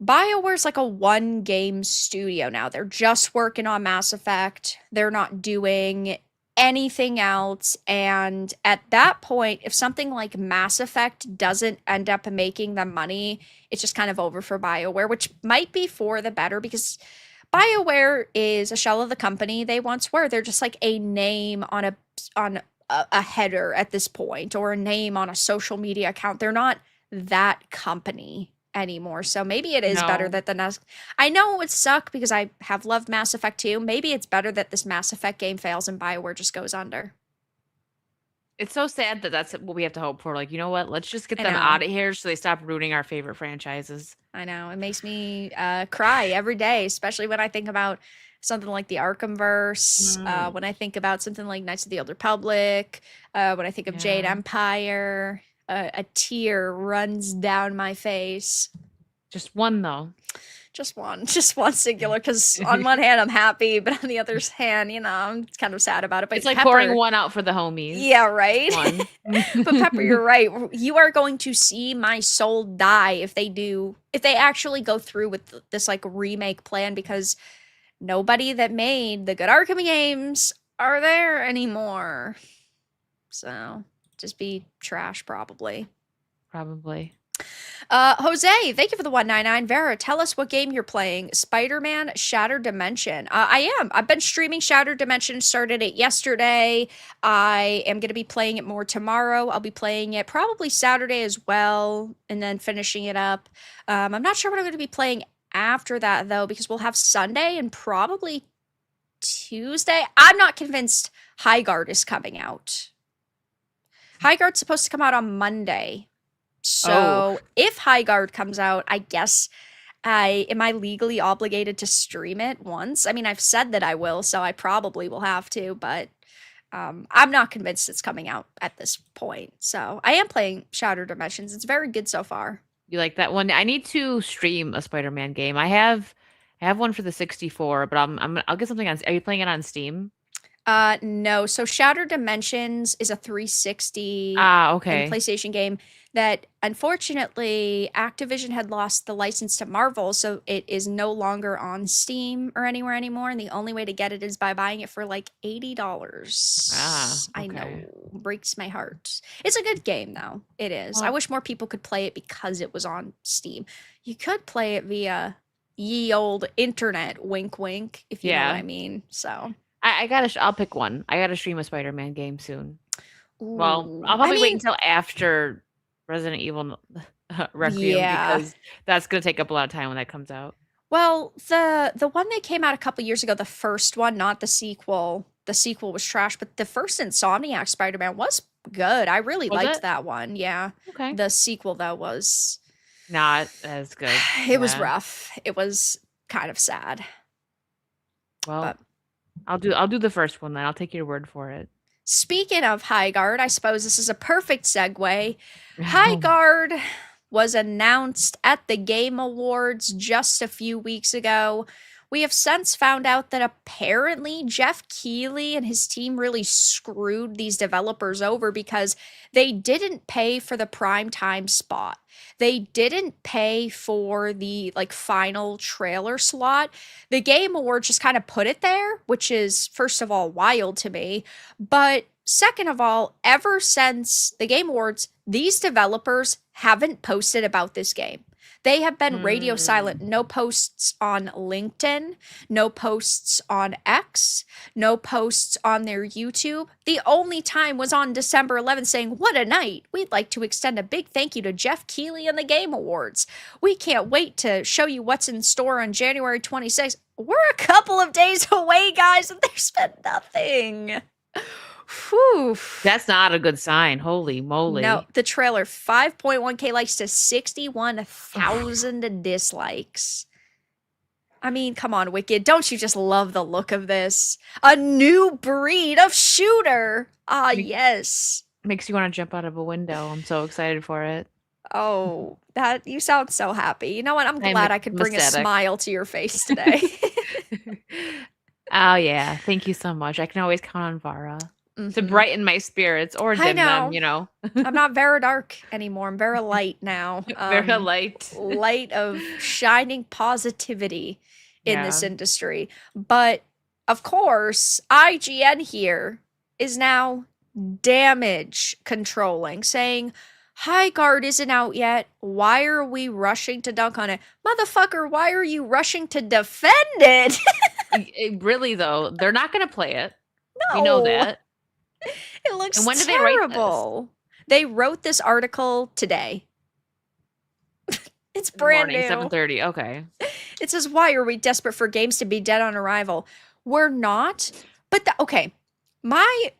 BioWare's like a one game studio now. They're just working on Mass Effect. They're not doing anything else. And at that point, if something like Mass Effect doesn't end up making them money, it's just kind of over for BioWare, which might be for the better because BioWare is a shell of the company they once were. They're just like a name on a header at this point, or a name on a social media account. They're not that company anymore. So maybe it is better No. that the next. I know it would suck because I have loved Mass Effect 2. Maybe it's better that this Mass Effect game fails and BioWare just goes under. It's so sad that that's what we have to hope for. Like, you know what? Let's just get I them know. out of here so they stop ruining our favorite franchises. I know. It makes me cry every day, especially when I think about something like the Arkhamverse, Mm, when I think about something like Knights of the Old Republic, when I think of Jade yeah. Empire, a tear runs down my face. Just one though. Just one singular. Because on one hand I'm happy, but on the other hand, I'm kind of sad about it. But It's like pouring Pepper, one out for the homies. yeah, Just right. one. But Pepper, you're right. You are going to see my soul die if they actually go through with this like remake plan because nobody that made the good Arkham games are there anymore. So just be trash probably. Probably. Jose, thank you for the 199. Vera, tell us what game you're playing. Spider-Man Shattered Dimension. I am. I've been streaming Shattered Dimension, started it yesterday. I am going to be playing it more tomorrow. I'll be playing it probably Saturday as well, and then finishing it up. I'm not sure what I'm going to be playing after that, though, because we'll have Sunday and probably Tuesday. I'm not convinced High Guard is coming out. High Guard's supposed to come out on Monday. Oh, So if High Guard comes out, I guess I legally obligated to stream it once? I mean, I've said that I will, so I probably will have to, but I'm not convinced it's coming out at this point. So I am playing Shattered Dimensions. It's very good so far. you like that one? I need to stream a Spider-Man game. I have one for the 64, but I'll get something on. Are you playing it on Steam? No. So Shattered Dimensions is a 360 Ah, and okay. PlayStation game that unfortunately Activision had lost the license to Marvel, so it is no longer on Steam or anywhere anymore. And the only way to get it is by buying it for like Ah, $80. I okay. know, breaks my heart. It's a good game though. It is. I Well, wish more people could play it because it was on Steam. You could play it via ye old internet, wink wink, if you know what yeah. I mean. So. I gotta. I'll pick one. I gotta stream a Spider-Man game soon. Well, I'll Ooh, I probably wait mean, until after Resident Evil Requiem yeah. because that's gonna take up a lot of time when that comes out. Well, the one that came out a couple years ago, the first one, not the sequel. The sequel was trash, but the first Insomniac Spider-Man was good. I really Was liked it? that one. Yeah. Okay. The sequel though was Not as good. it was Yeah. rough. It was kind of sad. Well, But I'll do the first one then. I'll take your word for it. speaking of Highguard, I suppose this is a perfect segue. Highguard was announced at the Game Awards just a few weeks ago. We have since found out that apparently Jeff Keighley and his team really screwed these developers over because they didn't pay for the prime time spot. They didn't pay for the like final trailer slot. The Game Awards just kind of put it there, which is first of all wild to me, but second of all, ever since the Game Awards, these developers haven't posted about this game. They have been radio silent. Mm. No posts on LinkedIn, no posts on X, no posts on their YouTube. The only time was on December 11th saying, "What a night. We'd like to extend a big thank you to Jeff Keighley and the Game Awards. We can't wait to show you what's in store on January 26th." We're a couple of days away, guys, and there's been nothing. Whew. That's not a good sign. Holy No, moly. the trailer 5.1K likes to Ugh. 61,000 dislikes. I mean, come on, Wicked. Don't you just love the look of this? A new breed of shooter. Ah, Make- yes. Makes you want to jump out of a window. I'm so excited for it. Oh, that you sound so happy. You know what? I'm I'm glad I could bring a ecstatic. smile to your face today. Oh yeah, thank you so much. I can always count on Vara to hmm brighten my spirits or I dim them, know. you know. I'm not Varadark anymore. I'm Vera Light now. Very light. Light of shining positivity in this Yeah. industry. But of course, IGN here is now damage controlling, saying, "High Guard isn't out yet. Why are we rushing to dunk on it? Motherfucker, why are you rushing to defend it?" Really though, they're not going to play it. We know No, that. it And looks when did they write this? terrible. They wrote this article today. It's In the brand morning, new. 7:30. Okay. It says, "Why are we desperate for games to be dead on arrival?" We're not. But okay, my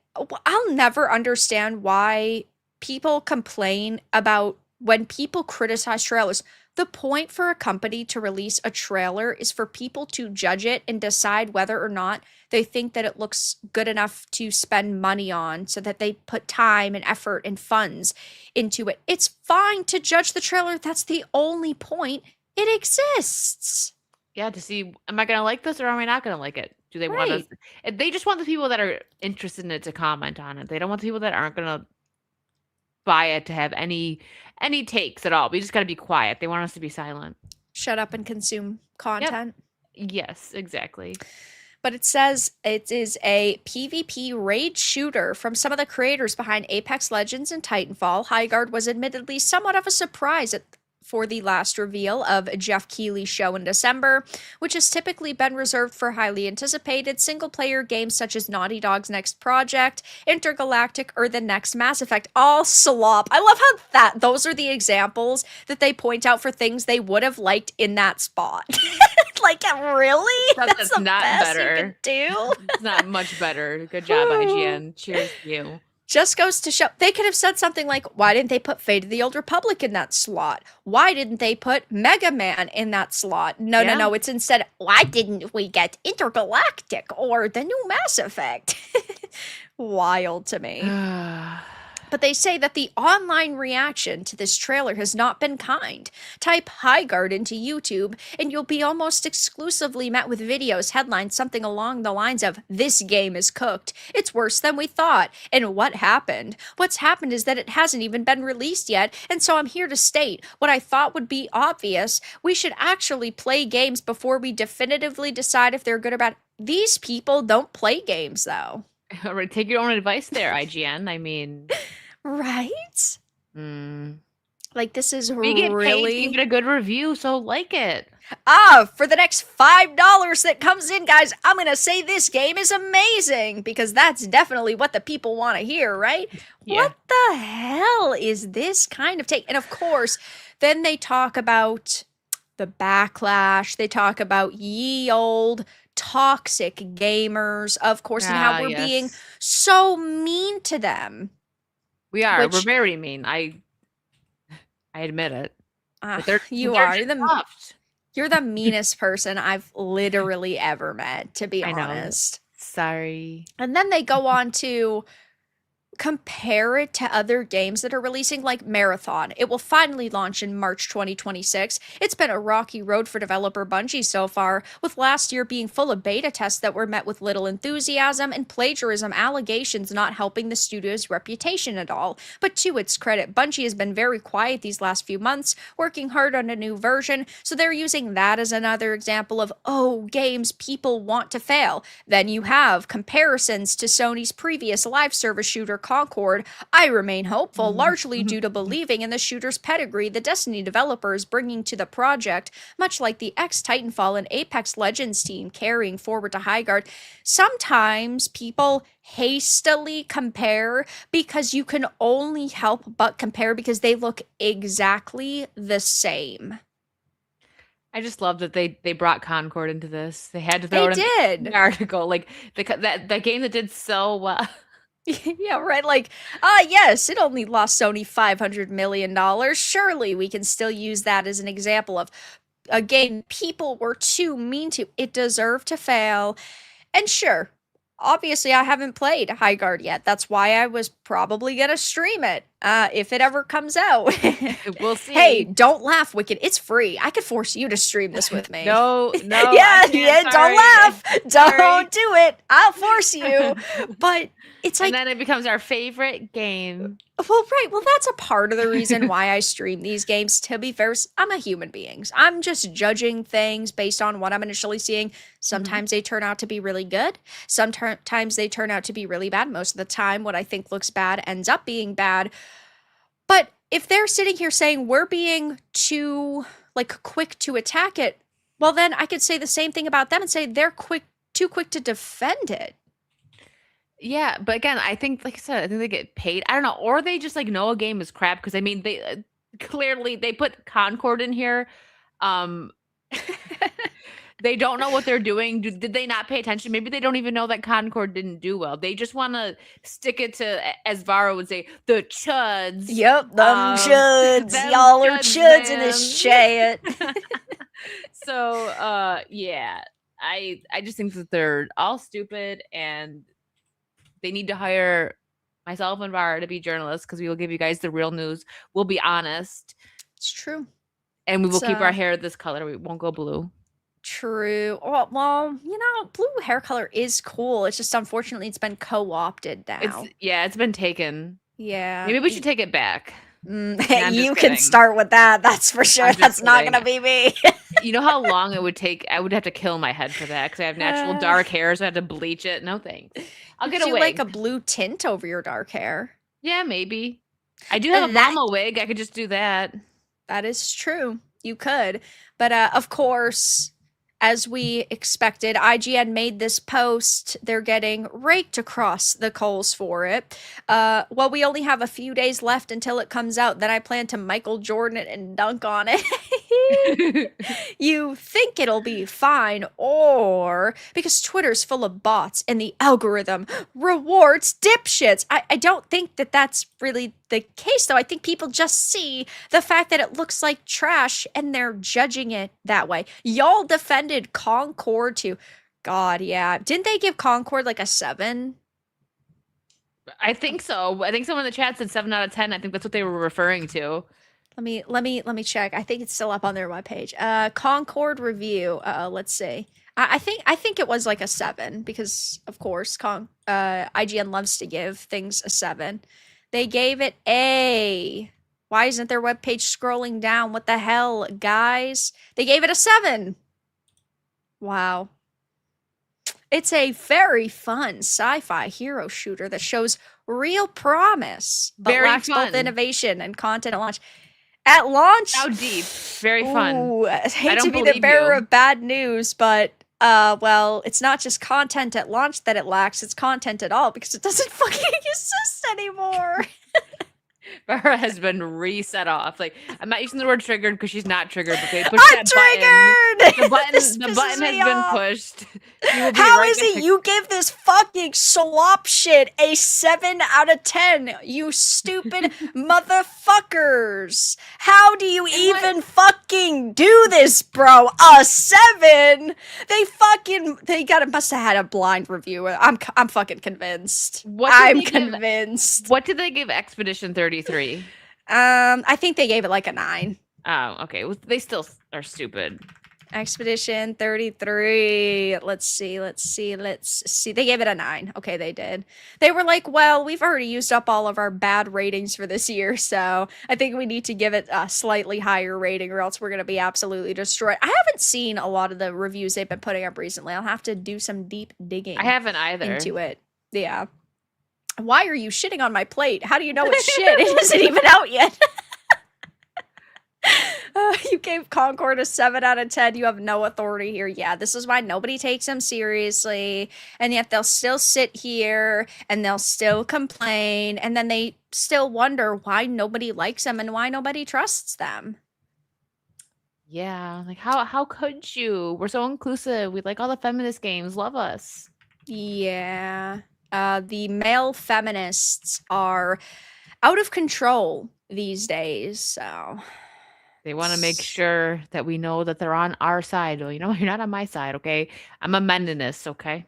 I'll never understand why people complain about when people criticize trailers. The point for a company to release a trailer is for people to judge it and decide whether or not they think that it looks good enough to spend money on so that they put time and effort and funds into it. It's fine to judge the trailer. That's the only point. It exists. Yeah, to see am I going to like this or am I not going to like it? Do they want us Right. they just want the people that are interested in it to comment on it. They don't want the people that aren't going to buy it to have any takes at all. We just got to be quiet. They want us to be silent. Shut up and consume Yep. content. Yes, exactly. But it says it is a PvP raid shooter from some of the creators behind Apex Legends and Titanfall. Highguard was admittedly somewhat of a surprise for the last reveal of Jeff Keighley's show in December, which has typically been reserved for highly anticipated single player games such as Naughty Dog's next project, Intergalactic, or the next Mass Effect. All slop. I love how those are the examples that they point out for things they would have liked in that spot. Like, really? Stuff That's that's the not best you better. could do? It's not much better. Good job, IGN. Cheers to you. Just goes to show they could have said something like, "Why didn't they put Fate of the Old Republic in that slot? Why didn't they put Mega Man in that slot?" No, no, Yeah. no. It's instead, "Why didn't we get Intergalactic or the new Mass Effect?" Wild to me. But they say that the online reaction to this trailer has not been kind. Type Highguard into YouTube, and you'll be almost exclusively met with videos headlined something along the lines of, "This game is cooked. It's worse than we thought." And what happened? What's happened is that it hasn't even been released yet, and so I'm here to state what I thought would be obvious. We should actually play games before we definitively decide if they're good or bad. These people don't play games, though. All right, take your own advice there, IGN. I mean, Right? mm, Like, this is we get paid to give really. it a good review, so like it. For the next $5 that comes in, guys, I'm gonna say this game is amazing because that's definitely what the people want to hear, right? Yeah. What the hell is this kind of take? And of course, then they talk about the backlash, they talk about ye old toxic gamers, of course, and how Ah, we're being yes. so mean to them, We are. We're which very mean. I admit it. uh, But they're you they're are. just The soft. You're the meanest person I've literally ever met, to be I know. honest. Sorry. And then they go on to compare it to other games that are releasing, like Marathon. It will finally launch in March 2026. It's been a rocky road for developer Bungie so far, with last year being full of beta tests that were met with little enthusiasm and plagiarism allegations not helping the studio's reputation at all. But to its credit, Bungie has been very quiet these last few months, working hard on a new version, so they're using that as another example of, oh, games people want to fail. Then you have comparisons to Sony's previous live service shooter Concord. I remain hopeful, largely due to believing in the shooter's pedigree the Destiny developer is bringing to the project, much like the ex-Titanfall and Apex Legends team carrying forward to Highguard. Sometimes people hastily compare because you can only help but compare because they look exactly the same. I just love that they brought Concord into this. They had to throw They it in the did. article. Like that game that did so well. Yeah, right. Like, yes, it only lost Sony $500 million. Surely we can still use that as an example of a game people were too mean to. It deserved to fail. And sure, obviously I haven't played High Guard yet. That's why I was probably gonna stream it, if it ever comes out. We'll Hey, see. don't laugh, Wicked. It's free. I could force you to stream this with me. No, no, I Yeah, can't. yeah, don't Sorry. laugh. Sorry. Don't do it. I'll force you. But it's And like, then it becomes our favorite game. well, right. Well, that's a part of the reason why I stream these games. To be fair, I'm a human being. I'm just judging things based on what I'm initially seeing. Mhm. Sometimes they turn out to be really good. Sometimes they turn out to be really bad. Most of the time, what I think looks bad ends up being bad. But if they're sitting here saying we're being too like quick to attack it, well, then I could say the same thing about them and say they're too quick to defend it. Yeah, but again, I think, like I said, I think they get paid. I don't know, or they just like know a game is crap because I mean, they clearly they put Concord in here. Um, they don't know what they're doing. Did they not pay attention? Maybe they don't even know that Concord didn't do well. They just want to stick it to, as Vara would say, the chuds. Yep, them chuds. Them Y'all are chuds, chuds in this chat. So, yeah, I just think that they're all stupid and they need to hire myself and Vara to be journalists because we will give you guys the real news. We'll be honest. It's true. And we will It's keep our hair this color. We won't go blue. true. Well, blue hair color is cool. It's just unfortunately it's been co-opted now. It's been taken. Yeah. Maybe we should take it back. I'm just You can kidding. start with that. That's for sure. I'm just That's not kidding. gonna be me. You know how long it would take? I would have to kill my head for that because I have natural dark hair, so I have to bleach it. No thanks. I'll get a Do wig. like a blue tint over your dark hair. Yeah, maybe. I do have a That mama wig. I could just do that. That is true. You could. But of course, as we expected, IGN made this post. They're getting raked across the coals for it. Well, we only have a few days left until it comes out. Then I plan to Michael Jordan it and dunk on it. You think it'll be fine, or because Twitter's full of bots and the algorithm rewards dipshits. I don't think that that's really the case, though. I think people just see the fact that it looks like trash and they're judging it that way. Y'all defended Concord too. God, yeah. Didn't they give Concord like a 7? I think so. I think someone in the chat said 7 out of 10. I think that's what they were referring to. Let me check. I think it's still up on their webpage. Concord review. Let's see. I think it was like a 7 because of course IGN loves to give things a 7. They gave it a. Why isn't their webpage scrolling down? What the hell, guys? They gave it a 7. Wow. It's a very fun sci-fi hero shooter that shows real promise, but Very lacks both fun. innovation and content at launch. At launch, How deep. Very fun. ooh, I I hate to don't be the believe bearer you. of bad news, but well, it's not just content at launch that it lacks, it's content at all because it doesn't fucking exist anymore. Vara has been reset off. Like, I'm not using the word triggered because she's not triggered, but they pushed I'm that button. The triggered. This button, the pisses button has me been off. pushed. She will be How right is it back. you give this fucking slop shit a 7 out of 10? You stupid motherfuckers. How do you And what even fucking do this, bro? A 7? They must have had a blind reviewer. I'm fucking convinced. what did I'm they give convinced. what did they give Expedition 33? I think they gave it like a 9. Oh, okay. Well, they still are stupid. Expedition 33. Let's see. They gave it a 9. Okay, they did. They were like, well, we've already used up all of our bad ratings for this year, so I think we need to give it a slightly higher rating or else we're going to be absolutely destroyed. I haven't seen a lot of the reviews they've been putting up recently. I'll have to do some deep I digging haven't either. into it. Yeah. Why are you shitting on my plate? How do you know it's shit? It isn't even out yet. You gave Concord a 7 out of 10. You have no authority here. Yeah, this is why nobody takes them seriously. And yet they'll still sit here and they'll still complain. And then they still wonder why nobody likes them and why nobody trusts them. Yeah, like how could you? We're so inclusive. We like all the feminist games. Love us. Yeah. The male feminists are out of control these days. So They want to make sure that we know that they're on our side. Well, you know, you're not on my side, okay? I'm a meninist, okay?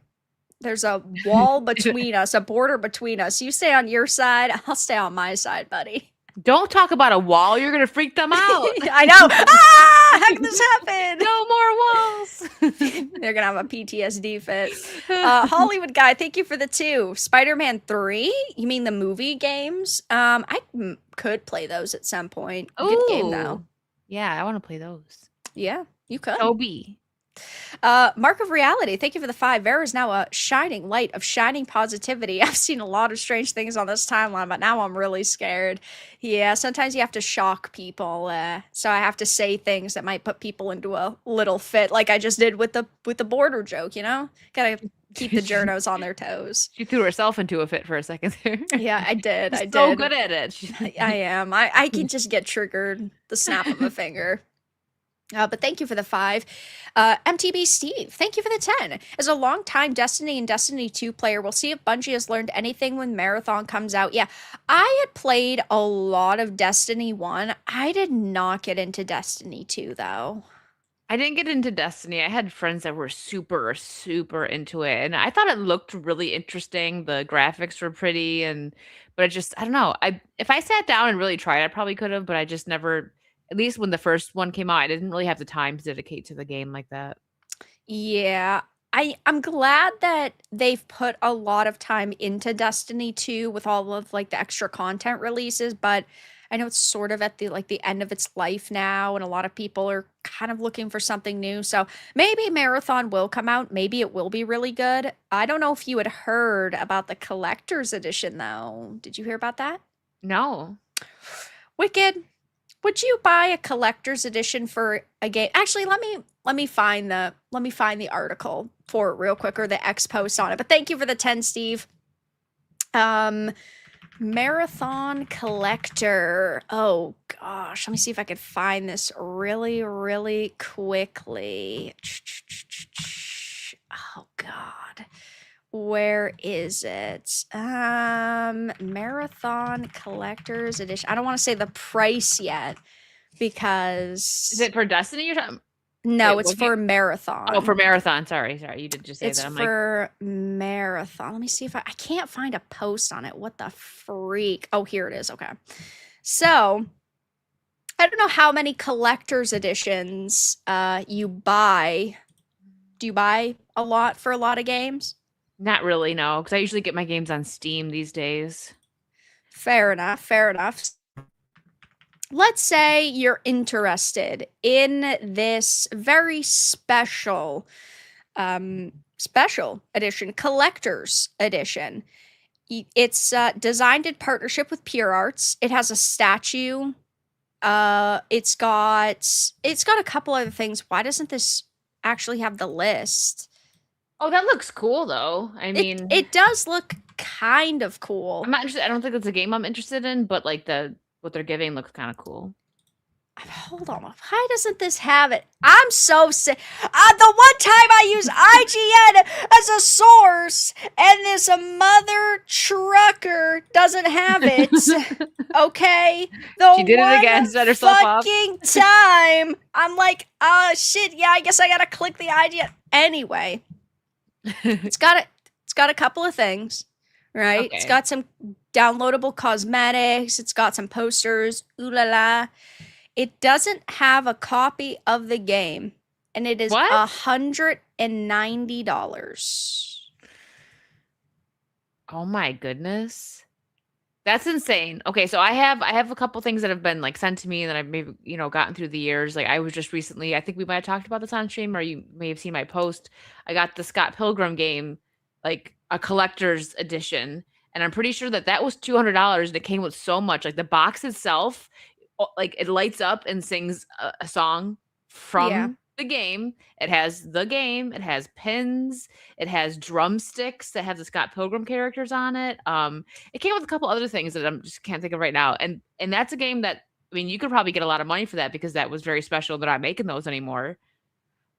there's a wall between us, a border between us. You stay on your side, I'll stay on my side, buddy. Don't talk about a wall. You're gonna freak them out. I know. Ah, how can this happen? No more walls. They're gonna have a PTSD fit. Hollywood guy, thank you for the 2. Spider-Man 3? You mean the movie games? Could play those at some point. Good game though. Ooh. Yeah, I want to play those. Yeah, you could. Toby. Mark of Reality, thank you for the 5. Vara is now a shining light of shining positivity. I've seen a lot of strange things on this timeline, but now I'm really scared. Yeah, sometimes you have to shock people, so I have to say things that might put people into a little fit, like I just did with the border joke. You know, gotta keep the journos on their toes. She threw herself into a fit for a second there. Yeah, I did. She's I so did. good at it. I am. I can just get triggered the snap of a finger. But thank you for the 5. MTB Steve, thank you for the 10. As a long-time Destiny and Destiny 2 player, we'll see if Bungie has learned anything when Marathon comes out. Yeah, I had played a lot of Destiny 1. I did not get into Destiny 2, though. I didn't get into Destiny. I had friends that were super, super into it, and I thought it looked really interesting. The graphics were pretty, but I don't know. If I sat down and really tried, I probably could have, but I just never. At least when the first one came out, I didn't really have the time to dedicate to the game like that. Yeah, I'm glad that they've put a lot of time into Destiny 2 with all of like the extra content releases, but I know it's sort of at the end of its life now and a lot of people are kind of looking for something new. So maybe Marathon will come out, maybe it will be really good. I don't know if you had heard about the collector's edition though. Did you hear about that? No. Wicked. Would you buy a collector's edition for a game? Actually, let me find the article for it real quick or the X post on it. But thank you for the 10, Steve. Marathon collector. Oh gosh, let me see if I can find this really, really quickly. Oh god. Where is it? Marathon Collector's Edition. I don't want to say the price yet Is because it for Destiny you're talking? No, Wait, it's what game? for Oh, for marathon. marathon. Sorry. You did just say It's that. I'm like, for marathon. Let me see if I can't find a post on it. What the freak? Oh, here it is. Okay. So, I don't know how many collector's editions you buy. Do you buy a lot for a lot of games? not really, no, because I usually get my games on Steam these days. Fair enough. Fair enough. Let's say you're interested in this very special edition, collector's edition. It's designed in partnership with Pure Arts. It has a statue. It's got a couple other things. Why doesn't this actually have the list? Oh, that looks cool though. I It mean, it does look kind of I'm cool. not interested. I don't think it's a game I'm interested in, but like what they're giving looks kind of cool. Hold on. Why doesn't this have it? I'm so sick. The one time I use IGN as a source and this mother trucker doesn't have it. Okay? The She did it again, one set herself off. fucking time. I'm like, shit, yeah, I guess I gotta click the IGN. Anyway, it's got a couple of things, right? It's Okay. got some downloadable cosmetics, it's got some posters, ooh la la. It doesn't have a copy of the game, and it is What? $190. Oh my goodness. That's insane. Okay, so I have a couple things that have been like sent to me that I've maybe, gotten through the years. Like I was just recently, I think we might have talked about this on stream, or you may have seen my post. I got the Scott Pilgrim game, like a collector's edition, and I'm pretty sure that that was $200 and it came with so much. Like the box itself, like it lights up and sings a song Yeah. from the game. It has the game, it has pins, it has drumsticks that have the Scott Pilgrim characters on it. It came with a couple other things that I'm just can't think of right now. And that's a game that I mean, you could probably get a lot of money for that because that was very special. They're not making those anymore.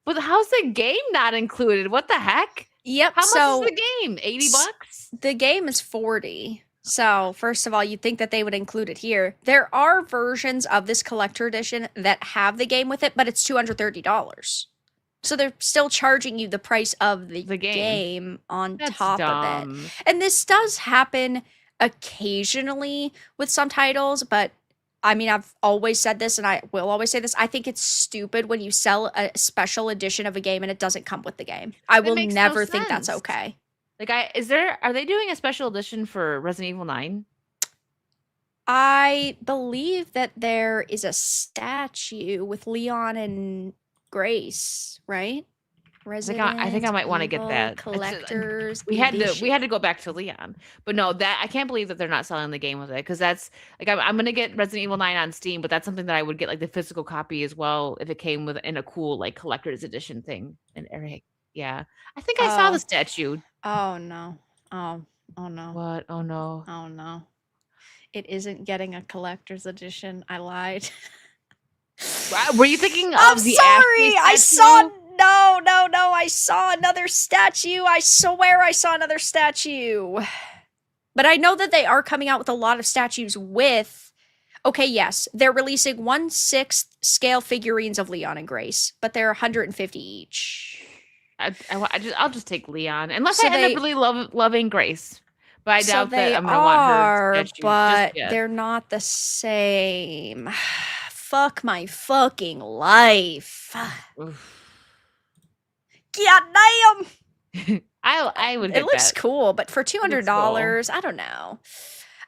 But how's the game not included? What the heck? Yep. How much is So the game? 80 bucks? the game is 40. So, first of all, you'd think that they would include it here. There are versions of this collector edition that have the game with it, but it's $230. So they're still charging you the price of the The game. game on That's top of it. dumb. And this does happen occasionally with some titles, but I mean, I've always said this and I will always say this. I think it's stupid when you sell a special edition of a game and it doesn't come with the game. I That will makes no never think that's sense. okay. Like are they doing a special edition for Resident Evil 9? I believe that there is a statue with Leon and Grace, right? I think I Resident might want to get Evil that. Collector's We had Edition. to go back to Leon. But no, that I can't believe that they're not selling the game with it because that's like I'm gonna get Resident Evil 9 on Steam, but that's something that I would get like the physical copy as well if it came with in a cool like collector's edition thing. And Eric, yeah. I think I saw the Oh, statue. oh no. Oh no. What? Oh no. Oh no. It isn't getting a collector's edition. I lied. Were you thinking I'm of the sorry. Ashley I saw statue? no. I saw another statue. I swear I saw another statue. But I know that they are coming out with a lot of statues with. Okay, yes, they're releasing 1/6 scale figurines of Leon and Grace, but they're 150 each. I'll just take Leon unless So I end up they really loving Grace. But I so doubt that they I'm gonna want her are, statue just but yet. they're not the same. Fuck my fucking life. Oof. God damn. I would It get looks that. cool, but for Looks cool. $200, I don't know.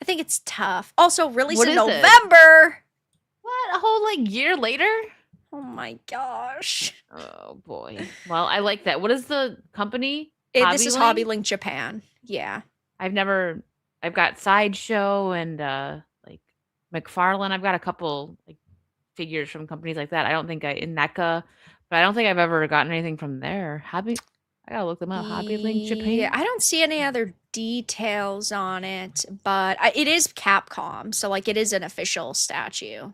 I think it's tough. Also, released What in is it? November. What? A whole like year later? Oh my gosh. Oh boy. Well, I like that. What is the company? This is Hobbylink? Hobbylink Japan. Yeah. I've got Sideshow and like McFarlane. I've got a couple like figures from companies like that. I don't think in NECA, but I don't think I've ever gotten anything from there. I gotta look them up. Hobbylink Yeah, Japan. I don't see any other details on it, but it is Capcom, so like it is an official statue.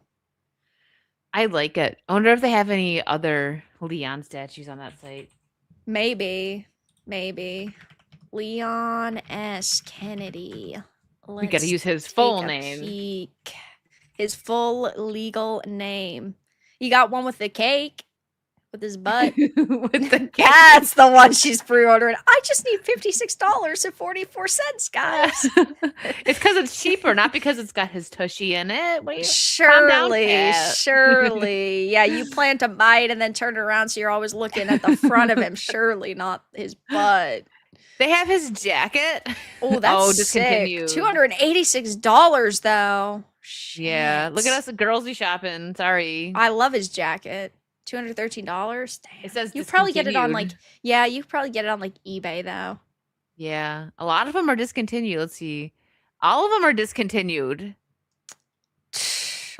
I like it. I wonder if they have any other Leon statues on that site. Maybe. Leon S. Kennedy. We gotta Let's use his take full a name. peek. His full legal name. You got one with the cake. with his butt. with the cat. That's the one she's pre-ordering. I just need $56.44, guys. It's because it's cheaper, not because it's got his tushy in it. Calm down, Surely, cat. surely. Yeah, you plan to bite and then turn it around, so you're always looking at the front of him. Surely not his butt. They have his jacket. Oh, that's sick. Discontinued. $286 though. Shit. Yeah, look at us, girlsy shopping. Sorry. I love his jacket. $213. Damn. It says you probably get it on like discontinued. you probably get it on like eBay though. Yeah, a lot of them are discontinued. Let's see. All of them are discontinued.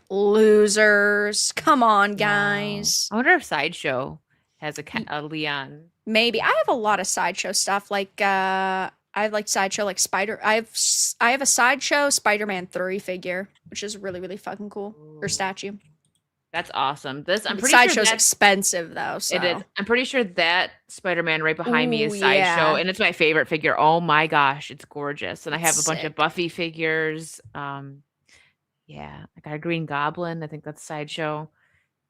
Losers. Come on, guys. I wonder if Sideshow has a Leon. Maybe. I have a lot of Sideshow stuff. Like I have like Sideshow like I have a Sideshow Spider-Man 3 figure, which is really, really fucking cool. Or statue. That's awesome. I'm pretty Sideshow's sure expensive though. So. It is. I'm pretty sure that Spider-Man right behind me is Sideshow, and it's my favorite figure. Oh my gosh, it's gorgeous. And I have a bunch of Buffy figures. Yeah, I got a Green Goblin. I think that's Sideshow.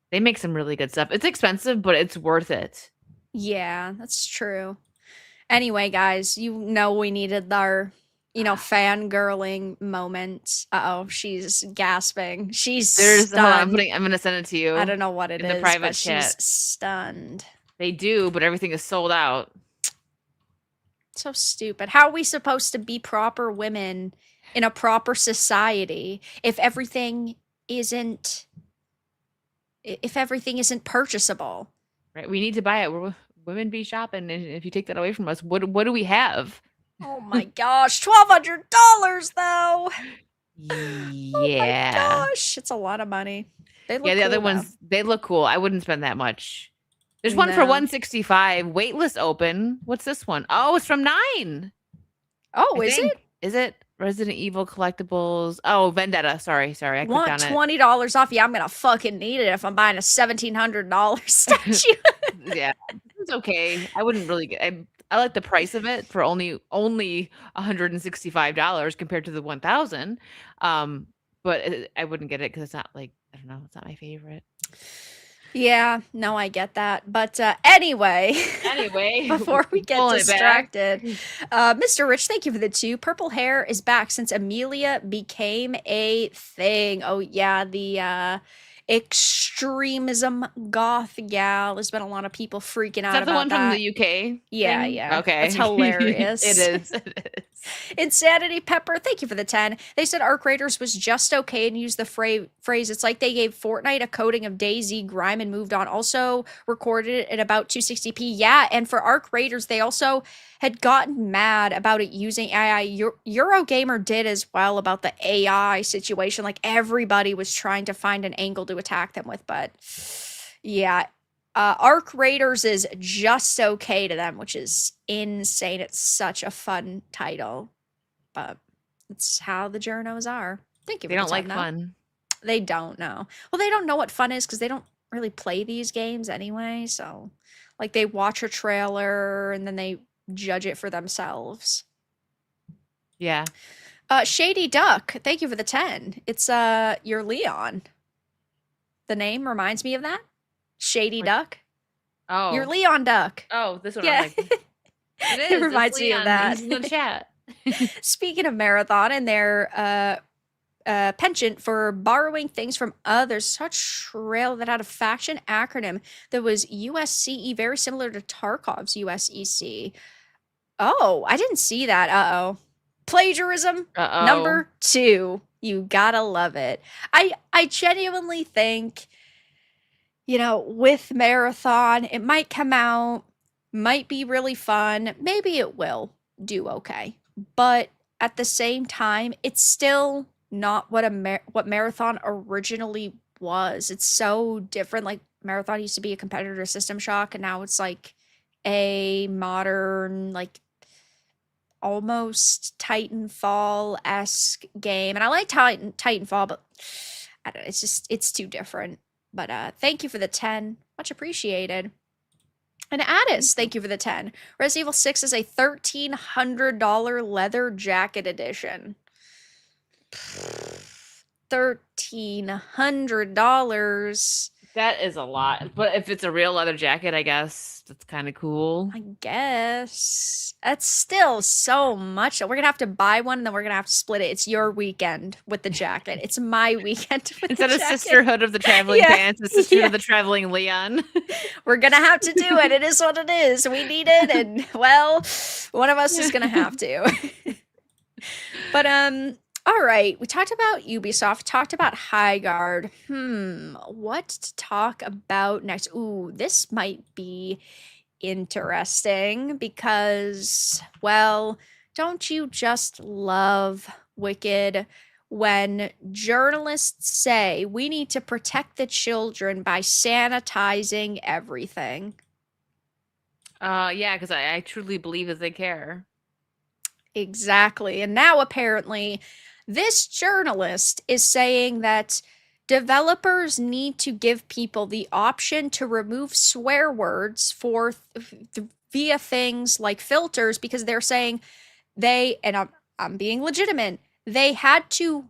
They make some really good stuff. It's expensive, but it's worth it. Yeah, that's true. Anyway, guys, we needed our fangirling moment. Uh-oh, she's gasping. She's stunned. I'm gonna send it to you. I don't know what it is, in the private but chat. She's stunned. They do, but everything is sold out. So stupid. How are we supposed to be proper women in a proper society if everything isn't purchasable? Right, we need to buy it. Women be shopping, and if you take that away from us, what do we have? Oh my gosh, $1,200 though. Yeah. Oh my gosh, it's a lot of money. They look the other ones, they look cool. I wouldn't spend that much. There's one for $165, waitlist open. What's this one? Oh, it's from 9. Oh, is it? Is it Resident Evil collectibles? Oh, Vendetta. Sorry. I clicked on it. $20 off. Yeah, I'm gonna fucking need it if I'm buying a $1,700 statue. Yeah, it's okay. I wouldn't really get. I like the price of it for only $165 compared to the 1,000. But I wouldn't get it because it's not like, I don't know. It's not my favorite. Yeah, no, I get that. But anyway, before we get distracted, Mr. Rich, thank you for the 2. Purple hair is back since Amelia became a thing. Oh yeah, the extremism goth gal. There's been a lot of people freaking out about that. Is that the one from the UK? Yeah. Okay. It's hilarious. It is. Insanity Pepper, thank you for the 10. They said Arc Raiders was just okay and used the phrase, it's like they gave Fortnite a coating of DayZ grime and moved on. Also recorded it at about 260p. Yeah, and for Arc Raiders, they also had gotten mad about it using AI. Eurogamer did as well about the AI situation. Like everybody was trying to find an angle to attack them with, but yeah. Arc Raiders is just okay to them, which is insane. It's such a fun title, but it's how the journos are. Thank you. They don't like fun. They don't know. Well, they don't know what fun is because they don't really play these games anyway. So, like, they watch a trailer and then they judge it for themselves. Yeah. Shady Duck, thank you for the 10. It's your Leon. The name reminds me of that. Shady Duck. Oh. Your Leon Duck. Oh, this one. Yeah. It reminds me of that. He's in the chat. Speaking of Marathon and their penchant for borrowing things from others, such trail that had a faction acronym that was USCE, very similar to Tarkov's USEC. Oh, I didn't see that. Uh-oh. Plagiarism. Uh-oh. Number 2. You gotta love it. I genuinely think, with Marathon, it might come out, might be really fun. Maybe it will do okay. But at the same time, it's still not what Marathon originally was. It's so different. Like, Marathon used to be a competitor to System Shock, and now it's like a modern, like, almost Titanfall-esque game. And I like Titanfall, but I don't know, it's too different. But thank you for the 10. Much appreciated. And Addis, thank you for the 10. Resident Evil 6 is a $1,300 leather jacket edition. $1,300. That is a lot. But if it's a real leather jacket, I guess that's kind of cool. I guess. That's still so much. We're gonna have to buy one and then we're gonna have to split it. It's your weekend with the jacket. It's my weekend with the Instead of jacket. Sisterhood of the Traveling Yeah. Pants, it's Sisterhood Yeah. of the Traveling Leon. We're gonna have to do it. It is what it is. We need it, and well, one of us is gonna have to. But all right. We talked about Ubisoft, talked about Highguard. What to talk about next? Ooh, this might be interesting because, well, don't you just love Wicked when journalists say we need to protect the children by sanitizing everything? Yeah, because I truly believe that they care. Exactly. And now apparently this journalist is saying that developers need to give people the option to remove swear words for via things like filters because they're saying I'm being legitimate. They had to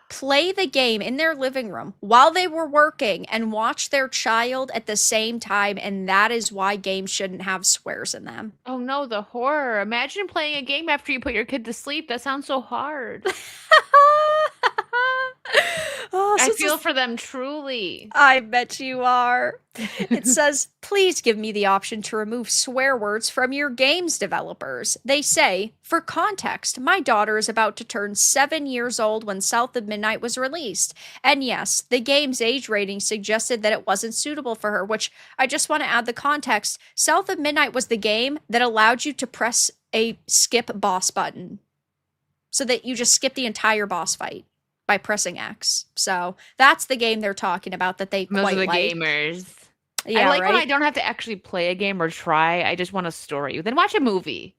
play the game in their living room while they were working and watch their child at the same time, and that is why games shouldn't have swears in them. Oh no, the horror. Imagine playing a game after you put your kid to sleep. That sounds so hard. Oh, I so feel for them truly. I bet you are. It says, please give me the option to remove swear words from your games developers. They say, for context, my daughter is about to turn 7 years old when South of Midnight was released. And yes, the game's age rating suggested that it wasn't suitable for her, which I just want to add the context. South of Midnight was the game that allowed you to press a skip boss button so that you just skip the entire boss fight by pressing X. So that's the game they're talking about that they Those are quite the like. gamers. Yeah, I like when I right? don't have to actually play a game or try. I just want a story. Then watch a movie.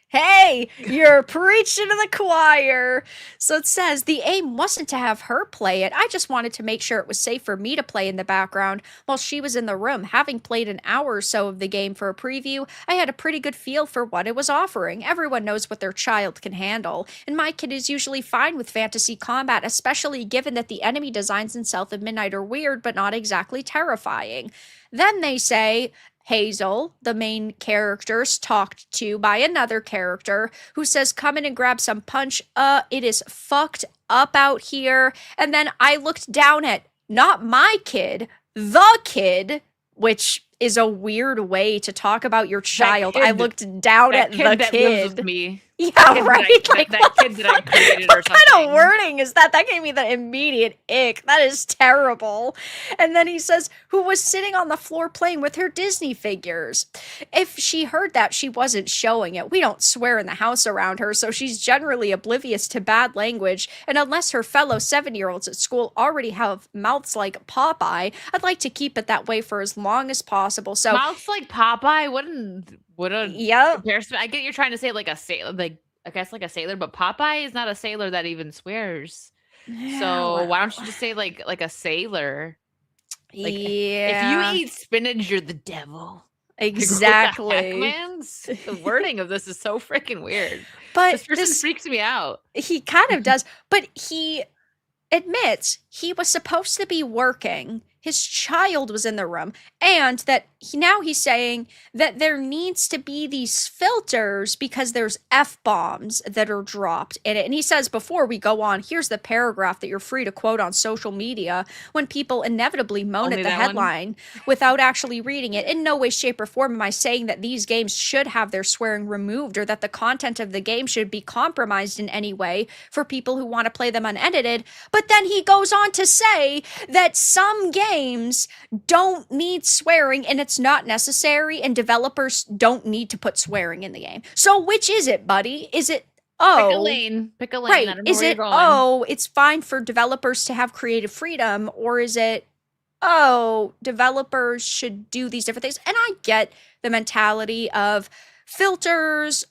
Hey, you're preaching to the choir. So it says the aim wasn't to have her play it. I just wanted to make sure it was safe for me to play in the background while she was in the room. Having played an hour or so of the game for a preview, I had a pretty good feel for what it was offering. Everyone knows what their child can handle, and my kid is usually fine with fantasy combat, especially given that the enemy designs in South of Midnight are weird but not exactly terrifying. Then they say Hazel, the main character, is talked to by another character who says, come in and grab some punch. It is fucked up out here. And then I looked down at not my kid, the kid, which is a weird way to talk about your child. I looked down at the that lives with kid. me. Yeah, That right. that kid that I created or What something. kind of wording is that? That gave me the immediate ick. That is terrible. And then he says, who was sitting on the floor playing with her Disney figures. If she heard that, she wasn't showing it. We don't swear in the house around her, so she's generally oblivious to bad language. And unless her fellow 7-year-olds at school already have mouths like Popeye, I'd like to keep it that way for as long as possible. So, Mouths like Popeye. What a yep. comparison. I get you're trying to say like a sailor, like I guess like a sailor, but Popeye is not a sailor that even swears. So why don't you just say like a sailor? Like yeah. if you eat spinach, you're the devil. Exactly. Like, what the heck, man? The wording of this is so freaking weird. But This person freaks me out. he kind of does, but he admits he was supposed to be working. His child was in the room, and that now he's saying that there needs to be these filters because there's F-bombs that are dropped in it. And he says, before we go on, here's the paragraph that you're free to quote on social media when people inevitably moan Only at the that one? headline without actually reading it. In no way, shape, or form am I saying that these games should have their swearing removed or that the content of the game should be compromised in any way for people who want to play them unedited. But then he goes on to say that some games don't need swearing and it's not necessary, and developers don't need to put swearing in the game. So which is it, buddy? Is it Pick a lane. Pick a lane. right? I don't know Is where it you're going. it's fine for developers to have creative freedom, or is it developers should do these different things? And I get the mentality of filters.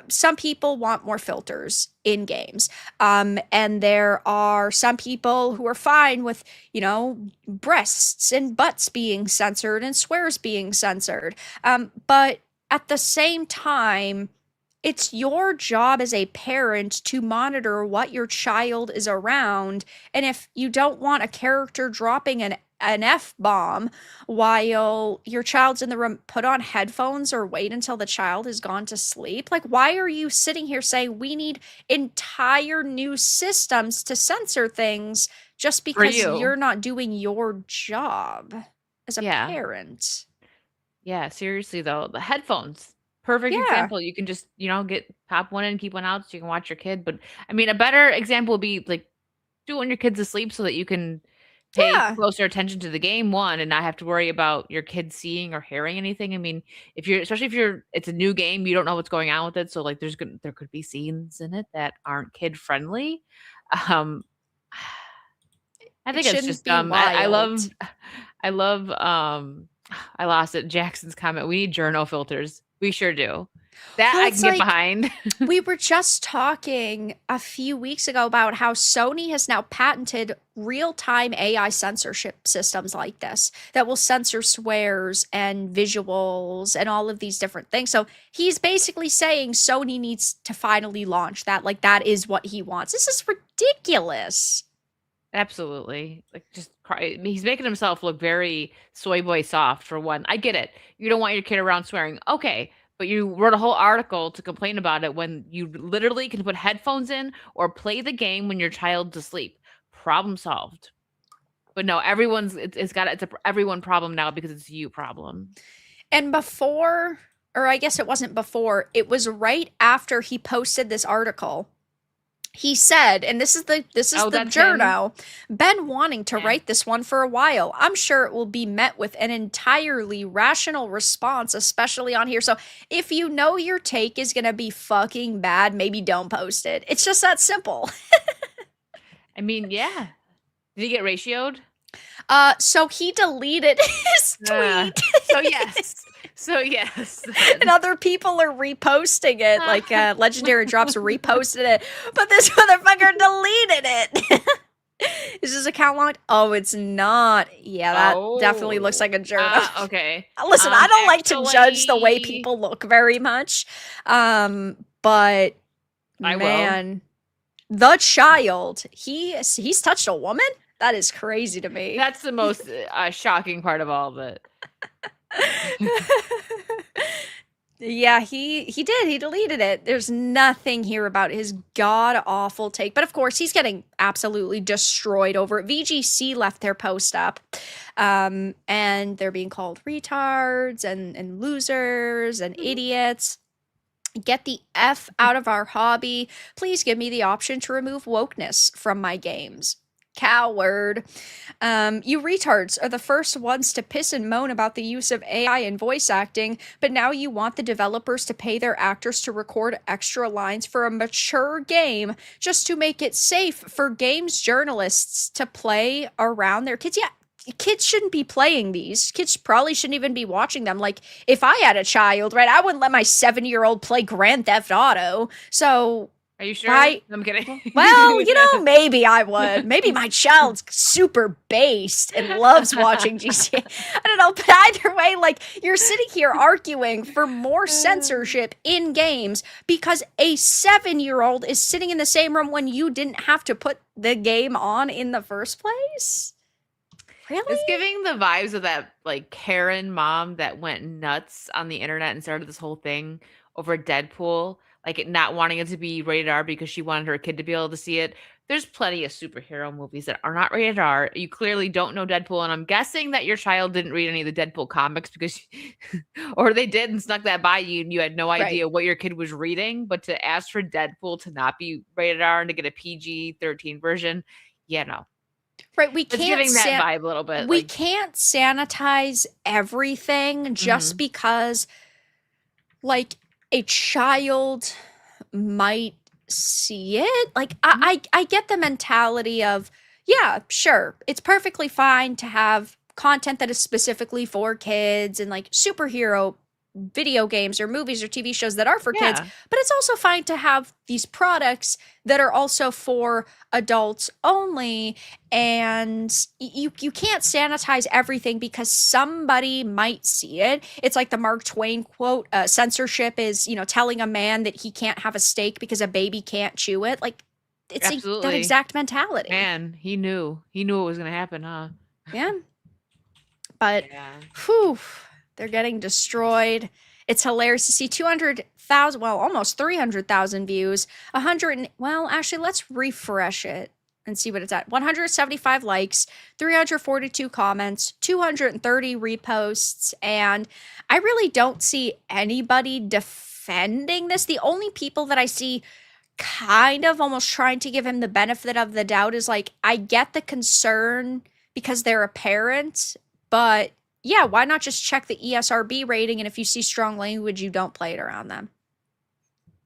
Some people want more filters in games. And there are some people who are fine with, breasts and butts being censored and swears being censored. But at the same time, it's your job as a parent to monitor what your child is around. And if you don't want a character dropping an an F bomb while your child's in the room, put on headphones or wait until the child has gone to sleep. Like, why are you sitting here saying we need entire new systems to censor things just For because you. you're not doing your job as a Yeah. parent? Yeah, seriously though, the headphones. Perfect Yeah. example. You can just, get pop one in, keep one out so you can watch your kid. But I mean, a better example would be like do it when your kid's asleep so that you can pay Yeah. closer attention to the game one and not have to worry about your kid seeing or hearing anything. I mean, if you're especially if you're it's a new game, you don't know what's going on with it. So like there could be scenes in it that aren't kid friendly. Um I It think it's shouldn't just be I wild. love I love I lost it. Jackson's comment. We need journal filters. We sure do. That Well, I it's can get like behind. we were just talking a few weeks ago about how Sony has now patented real-time AI censorship systems like this that will censor swears and visuals and all of these different things. So he's basically saying Sony needs to finally launch that. Like, that is what he wants. This is ridiculous. Absolutely. Like just he's making himself look very soy boy soft for one. I get it. You don't want your kid around swearing. Okay. But you wrote a whole article to complain about it when you literally can put headphones in or play the game when your child's asleep. Problem solved. But no, it's a everyone problem now because it's you problem. And before, or I guess it wasn't before, it was right after he posted this article. He said, and this is Oh, the that's him. journo, been wanting to Yeah. write this one for a while. I'm sure it will be met with an entirely rational response, especially on here. So if you know your take is gonna be fucking bad, maybe don't post it. It's just that simple. I mean, yeah. Did he get ratioed? So he deleted his Ah, tweet. so yes. So yes, And then. other people are reposting it. Like Legendary Drops reposted it, but this motherfucker deleted it. Is his account locked? Oh, it's not. Yeah, that definitely looks Oh. like a journal. Okay. Listen, I don't like to judge the way Actually, people look very much. But I will. man, the child, he's touched a woman? That is crazy to me. That's the most shocking part of all of it. Yeah, he did. He deleted it. There's nothing here about his god awful take. But of course, he's getting absolutely destroyed over it. VGC left their post up. And they're being called retards and losers and idiots. Get the F out of our hobby. Please give me the option to remove wokeness from my games. Coward. You retards are the first ones to piss and moan about the use of AI in voice acting, but now you want the developers to pay their actors to record extra lines for a mature game just to make it safe for games journalists to play around their kids. Yeah, kids shouldn't be playing these. Kids probably shouldn't even be watching them. Like, if I had a child, right, I wouldn't let my 7-year-old play Grand Theft Auto. So Are you sure? why? I'm kidding. Well, maybe I would. Maybe my child's super based and loves watching GTA. I don't know, but either way, like, you're sitting here arguing for more censorship in games because a 7-year-old is sitting in the same room when you didn't have to put the game on in the first place? It's Really? giving the vibes of that like Karen mom that went nuts on the internet and started this whole thing over Deadpool, like it not wanting it to be rated R because she wanted her kid to be able to see it. There's plenty of superhero movies that are not rated R. You clearly don't know Deadpool, and I'm guessing that your child didn't read any of the Deadpool comics because, or they did and snuck that by you, and you had no Right. idea what your kid was reading. But to ask for Deadpool to not be rated R and to get a PG-13 version, yeah, no, Right, it's giving that vibe a little bit, we like. can't sanitize everything just Mhm. because, like, a child might see it. Like, Mhm. I get the mentality of, yeah, sure, it's perfectly fine to have content that is specifically for kids and like superhero video games or movies or TV shows that are for kids, Yeah, but it's also fine to have these products that are also for adults only. And you can't sanitize everything because somebody might see it. It's like the Mark Twain quote, censorship is, telling a man that he can't have a steak because a baby can't chew it. Like, it's that absolutely. exact mentality. Man, he knew. He knew it was gonna happen, huh? Yeah. But Yeah. whew, they're getting destroyed. It's hilarious to see 200,000, well, almost 300,000 views, 100, well, actually, let's refresh it and see what it's at. 175 likes, 342 comments, 230 reposts, and I really don't see anybody defending this. The only people that I see kind of almost trying to give him the benefit of the doubt is like, I get the concern because they're a parent, but yeah, why not just check the ESRB rating? And if you see strong language, you don't play it around them.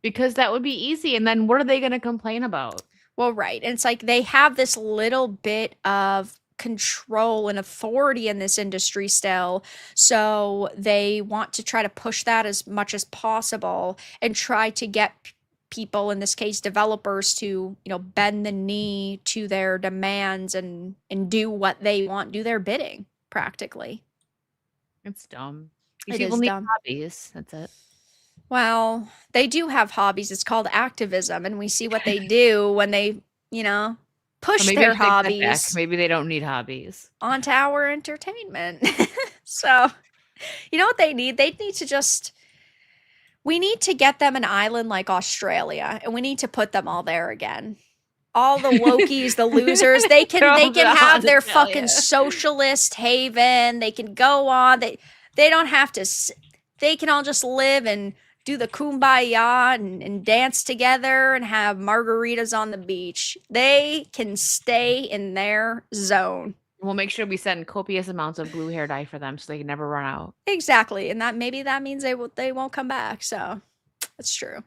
Because that would be easy. And then what are they going to complain about? Well, right. And it's like they have this little bit of control and authority in this industry still. So they want to try to push that as much as possible and try to get people, in this case developers, to, bend the knee to their demands and do what they want, do their bidding practically. It's dumb. These It people is need dumb. hobbies. That's it. Well, they do have hobbies. It's called activism, and we see what they do when they, Or push maybe I their should take that back. hobbies Maybe they don't need hobbies. onto our entertainment. So, you know what they need? They need to just, we need to get them an island like Australia, and we need to put them all there again. All the wokies, the losers, they can Throw they them can out have in their fucking Australia. socialist haven. They can go on. They don't have to. They can all just live and do the kumbaya and dance together and have margaritas on the beach. They can stay in their zone. We'll make sure we send copious amounts of blue hair dye for them so they can never run out. Exactly, and that maybe that means they won't come back. So that's true.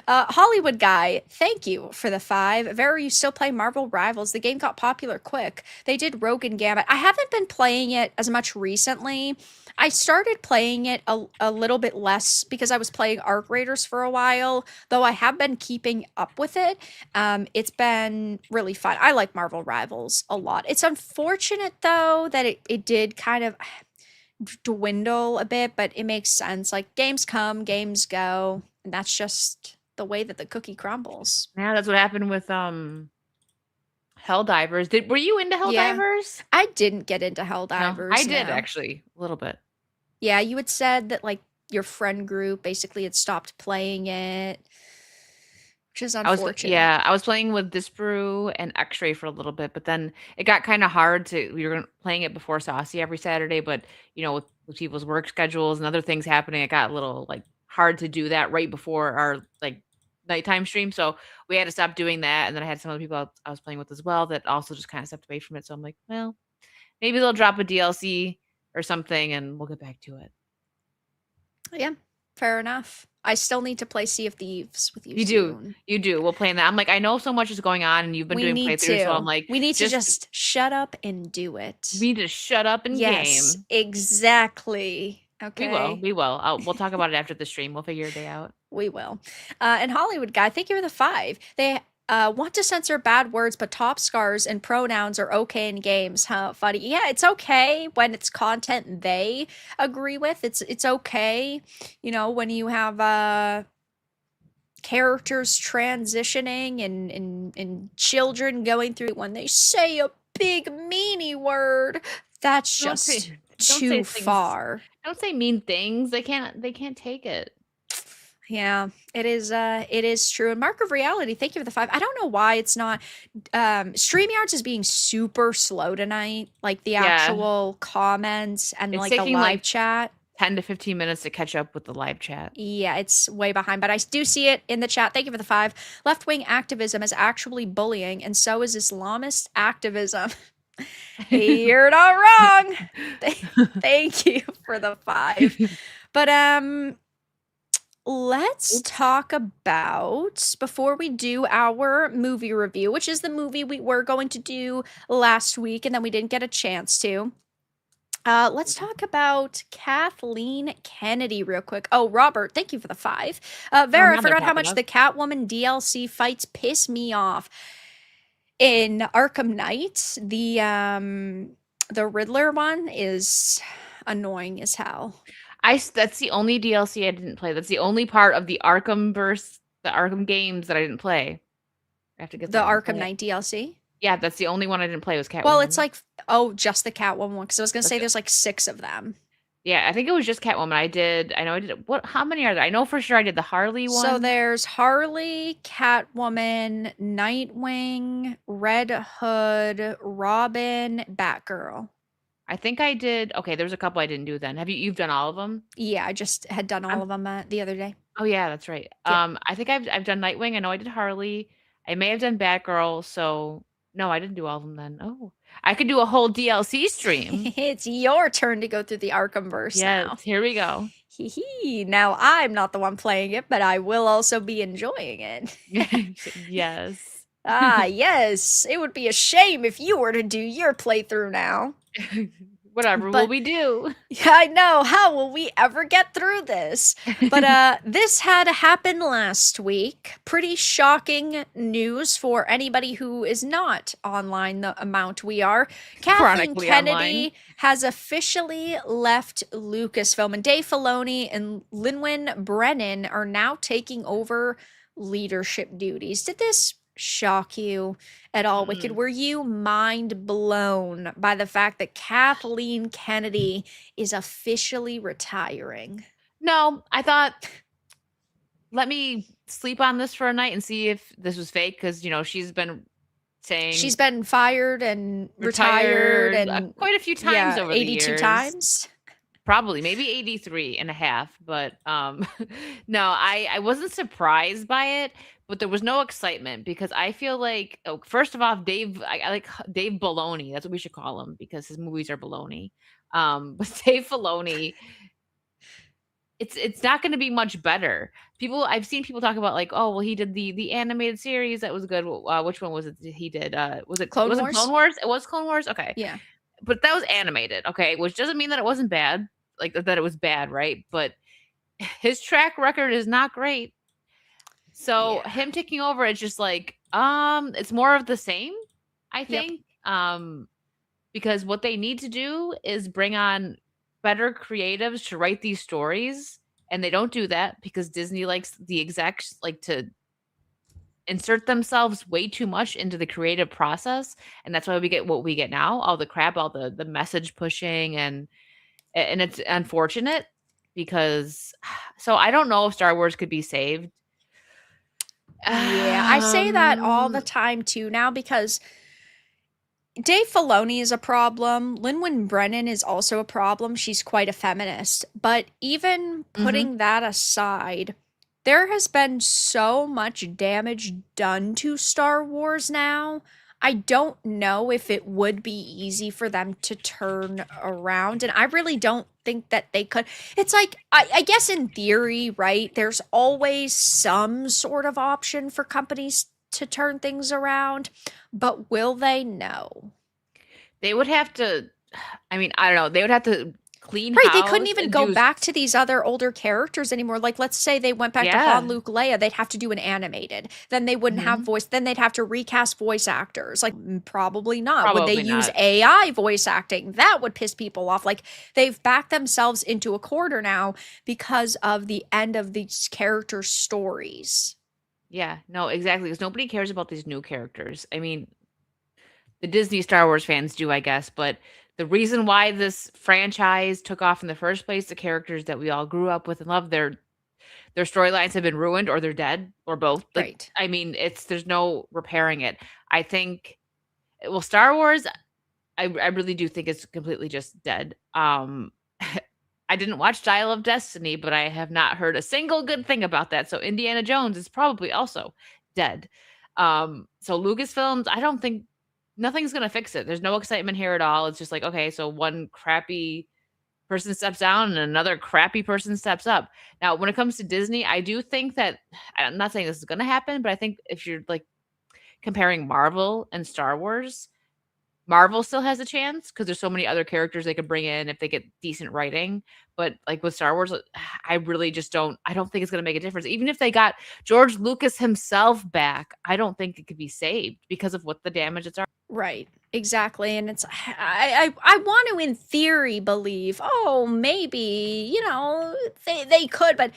Hollywood guy, thank you for the 5. Vara, you still play Marvel Rivals? The game got popular quick. They did Rogue and Gambit. I haven't been playing it as much recently. I started playing it a little bit less because I was playing Arc Raiders for a while, though I have been keeping up with it. It's been really fun. I like Marvel Rivals a lot. It's unfortunate, though, that it did kind of dwindle a bit, but it makes sense. Like, games come, games go, and that's just the way that the cookie crumbles. Yeah, that's what happened with Helldivers. Were you into Yeah. Helldivers? I didn't get into No, I Helldivers, did no. actually a little bit. Yeah, you had said that like your friend group basically had stopped playing it, which is unfortunate. I was playing with Disparu and X-Ray for a little bit, but then it got kind of hard to. We were playing it before Saucy every Saturday, but with people's work schedules and other things happening, it got a little like hard to do that right before our like nighttime stream. So we had to stop doing that. And then I had some other people I was playing with as well that also just kind of stepped away from it. So I'm like, well, maybe they'll drop a DLC or something, and we'll get back to it. Yeah, fair enough. I still need to play Sea of Thieves with you You soon. do. We'll play in that. I'm like, I know so much is going on, and you've been We doing need playthroughs, so I'm to. like, We need to just shut up and do it. we need to shut up and Yes, game. exactly. We will. Okay. We will. We'll talk about it after the stream. We'll figure a day out. We will. And Hollywood guy, thank you for the 5. They want to censor bad words, but top scars and pronouns are okay in games. Huh? Funny. Yeah, it's okay when it's content they agree with. It's okay, when you have characters transitioning and children going through when they say a big meanie word. That's just Don't say too things. far. Don't say mean things. They can't take it. Yeah, it is true. And Mark of Reality, thank you for the 5. I don't know why it's not StreamYards is being super slow tonight, like the actual comments and It's like the taking live like chat. 10 to 15 minutes to catch up with the live chat. Yeah, it's way behind, but I do see it in the chat. Thank you for the 5. Left-wing activism is actually bullying, and so is Islamist activism. You're not wrong. Thank you for the 5. But let's talk about, before we do our movie review, which is the movie we were going to do last week and then we didn't get a chance to. Let's talk about Kathleen Kennedy real quick. Oh, Robert, thank you for the 5. Vara, I forgot how much the Catwoman DLC fights piss me off. In Arkham Knight, the Riddler one is annoying as hell. That's the only DLC I didn't play. That's the only part of the Arkham games that I didn't play. I have to get the Arkham Knight DLC. Yeah, that's the only one I didn't play was Well, it's Catwoman. like, oh, just the Catwoman one, because I was gonna That's say the there's like 6 of them. Yeah, I think it was just Catwoman. I know I did what how many are there? I know for sure I did the Harley So one. there's Harley, Catwoman, Nightwing, Red Hood, Robin, Batgirl. I think I did okay, there's a couple I didn't do then. You've done all of them? Yeah, I just had done all I'm of them the other day. Oh, yeah, that's right. Yeah. I think I've done Nightwing. I know I did Harley. I may have done Batgirl, so no, I didn't do all of them then. Oh, I could do a whole DLC stream. It's your turn to go through the Arkhamverse Yes, now. here we go. Hee hee. Now I'm not the one playing it, but I will also be enjoying it. Yes. Ah, yes. It would be a shame if you were to do your playthrough now. Whatever will But we do? yeah, I know. How will we ever get through this? But this had happened last week. Pretty shocking news for anybody who is not online the amount we are. Kathleen Chronically online. Kennedy has officially left Lucasfilm, and Dave Filoni and Lin Brennan are now taking over leadership duties. Did this shock you at all, Wicked? Mm-mm. Were you mind blown by the fact that Kathleen Kennedy is officially retiring? No, I thought, let me sleep on this for a night and see if this was fake because, she's been saying She's been fired and retired retired and quite a few times yeah, over the 82 years. times. Probably, maybe 83 and a half, but, no, I wasn't surprised by it, but there was no excitement because I feel like first of all, I like Dave Baloney, that's what we should call him because his movies are baloney. But Dave Filoni, it's not gonna be much better. I've seen people talk about like, "Oh, well, he did the animated series, that was good." Which one was it that he did? It Clone wasn't Clone Wars? Wars? It was Clone Wars? Okay. Yeah. But that was animated, okay, which doesn't mean that it wasn't bad, like, that it was bad, right? But his track record is not great. So, Yeah. him taking over, it's just like, it's more of the same, I Yep. think, because what they need to do is bring on better creatives to write these stories, and they don't do that because Disney likes the execs, like, to insert themselves way too much into the creative process, and that's why we get what we get now, all the crap, all the message pushing, and it's unfortunate because so I don't know if Star Wars could be saved. Yeah, I say that all Um, the time too now because Dave Filoni is a problem. Lin Brennan is also a problem. She's quite a feminist. But even mhm. putting that aside, there has been so much damage done to Star Wars now. I don't know if it would be easy for them to turn around. And I really don't think that they could. It's like, I guess in theory, right? There's always some sort of option for companies to turn things around. But will they? No. They would have to I mean, I don't know, they would have to clean Right, they couldn't house even and go do back to these other older characters anymore. Like, let's say they went back to Han, yeah. Luke, Leia, they'd have to do an animated. Then they wouldn't have Mhm. voice. Then they'd have to recast voice actors. Like, probably not. Would they Probably use not. AI voice acting? That would piss people off. Like, they've backed themselves into a corner now because of the end of these character stories. Yeah, no, exactly. Because nobody cares about these new characters. I mean, the Disney Star Wars fans do, I guess, but the reason why this franchise took off in the first place, the characters that we all grew up with and loved, their storylines have been ruined or they're dead or both. Like, Right. I mean, it's there's no repairing it. I think well, Star Wars, I really do think it's completely just dead. I didn't watch Dial of Destiny, but I have not heard a single good thing about that. So Indiana Jones is probably also dead. So Lucasfilms, I don't think nothing's gonna fix it. There's no excitement here at all. It's just like, okay, so one crappy person steps down and another crappy person steps up. Now, when it comes to Disney, I do think that I'm not saying this is gonna happen, but I think if you're like comparing Marvel and Star Wars, Marvel still has a chance because there's so many other characters they could bring in if they get decent writing. But like with Star Wars, I really just I don't think it's gonna make a difference. Even if they got George Lucas himself back, I don't think it could be saved because of what the damage it's already. Right. Exactly. And it's I want to in theory believe, oh, maybe, they could, but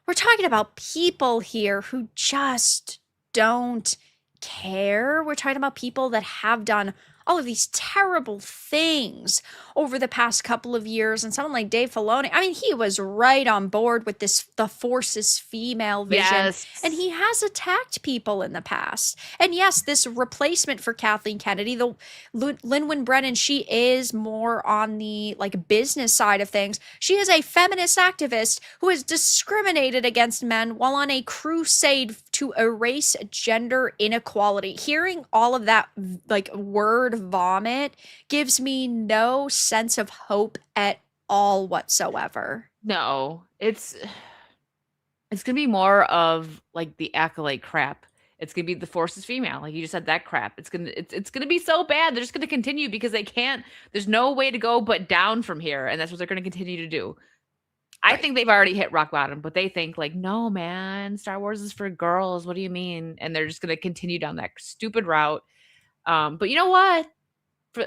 we're talking about people here who just don't care. We're talking about people that have done all of these terrible things over the past couple of years. And someone like Dave Filoni, I mean, he was right on board with this the Force's female vision, and Yes. he has attacked people in the past. And yes, this replacement for Kathleen Kennedy, the Lynwen Brennan, she is more on the like business side of things. She is a feminist activist who has discriminated against men while on a crusade to erase gender inequality. Hearing all of that like word vomit gives me no sense of hope at all whatsoever. No, it's gonna be more of like the acolyte crap. It's gonna be the Force is female, like you just said that crap. It's gonna be so bad. They're just gonna continue because they can't. There's no way to go but down from here, and that's what they're gonna continue to do. I Right. think they've already hit rock bottom, but they think like, no, man, Star Wars is for girls. What do you mean? And they're just gonna continue down that stupid route. But you know what?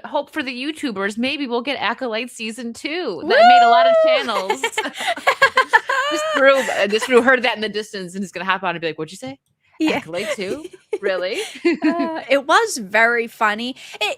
Hope for the YouTubers, maybe we'll get Acolyte season 2. Woo! That made a lot of channels. This Drew heard that in the distance and is gonna hop on and be like, "What'd you say? Yeah. Acolyte 2? Really?" It was very funny.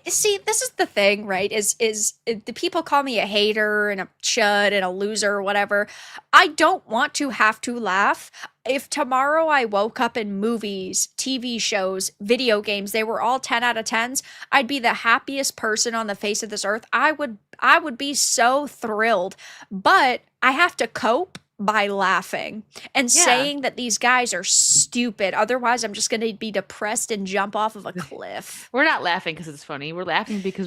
See, this is the thing, right? The people call me a hater and a chud and a loser or whatever. I don't want to have to laugh. If tomorrow I woke up in movies, TV shows, video games, they were all 10 out of 10s, I'd be the happiest person on the face of this earth. I would be so thrilled. But I have to cope by laughing and Yeah. saying that these guys are stupid. Otherwise, I'm just going to be depressed and jump off of a cliff. We're not laughing because it's funny. We're laughing because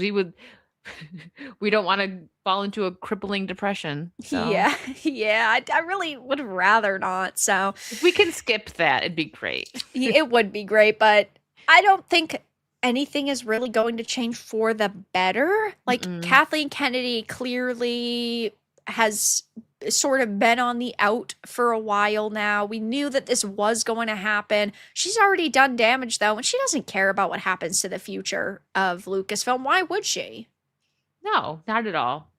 we don't wanna fall into a crippling depression, so Yeah, yeah, I really would rather not. So if we can skip that, it'd be great. it would be great, but I don't think anything is really going to change for the better. Like Mm-mm. Kathleen Kennedy clearly has sort of been on the out for a while now. We knew that this was going to happen. She's already done damage though, and she doesn't care about what happens to the future of Lucasfilm. Why would she? No, not at all.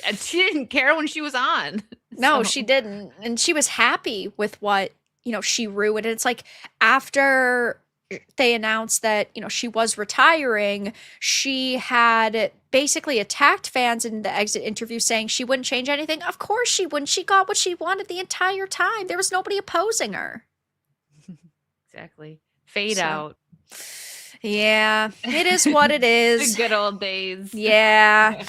And she didn't care when she was on. No, So she didn't. And she was happy with what, she ruined. And it's like after they announced that, she was retiring, she had basically attacked fans in the exit interview saying she wouldn't change anything. Of course she wouldn't. She got what she wanted the entire time. There was nobody opposing her. exactly. Fade So, out. yeah, it is what it The is. good old days. Yeah.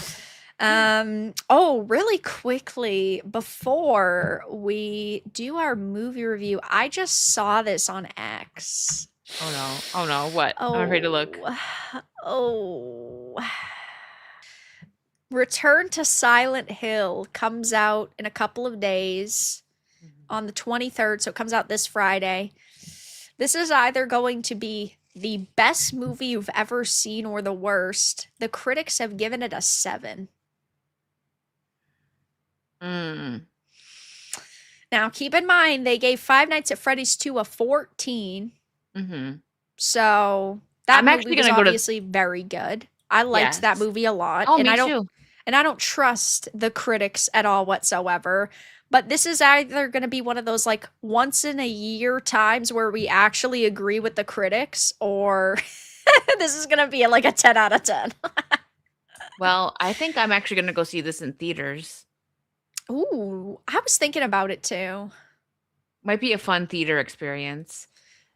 Oh, really quickly before we do our movie review, I just saw this on X. Oh no. Oh no. What? I'm afraid to look. Oh, oh. Return to Silent Hill comes out in a couple of days on the 23rd, so it comes out this Friday. This is either going to be the best movie you've ever seen or the worst. The critics have given it a 7. Mm. Now, keep in mind, they gave Five Nights at Freddy's 2 a 14. Mm-hmm. So that I'm movie actually was gonna go to obviously very good. I liked that yes. movie a lot. Oh, And me too. I don't trust the critics at all whatsoever. But this is either going to be one of those like once in a year times where we actually agree with the critics, or this is going to be like a 10 out of 10. Well, I think I'm actually gonna go see this in theaters. Ooh, I was thinking about it too. Might be a fun theater experience.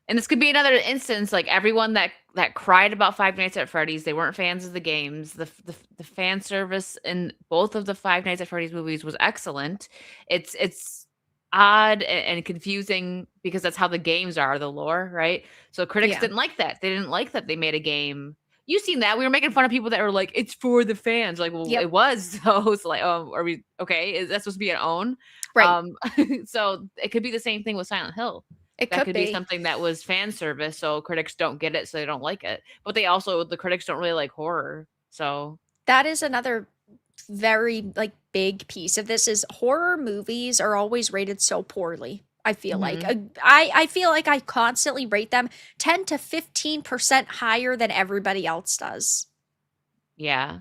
And this could be another instance, like everyone that cried about Five Nights at Freddy's, they weren't fans of the games. The fan service in both of the Five Nights at Freddy's movies was excellent. It's odd and confusing because that's how the games are, the lore, right? So critics Yeah. didn't like that. They didn't like that they made a game. You've seen that. We were making fun of people that were like, it's for the fans. Like, well, Yep. it was. So it's like, oh, are we okay? Is that supposed to be an own? Right. So it could be the same thing with Silent Hill. It That could could be be. something that was fan service, so critics don't get it, so they don't like it. But the critics don't really like horror. So That is another very like big piece of this is horror movies are always rated so poorly. I feel like mhm. I feel like I constantly rate them 10 to 15% higher than everybody else does. Yeah.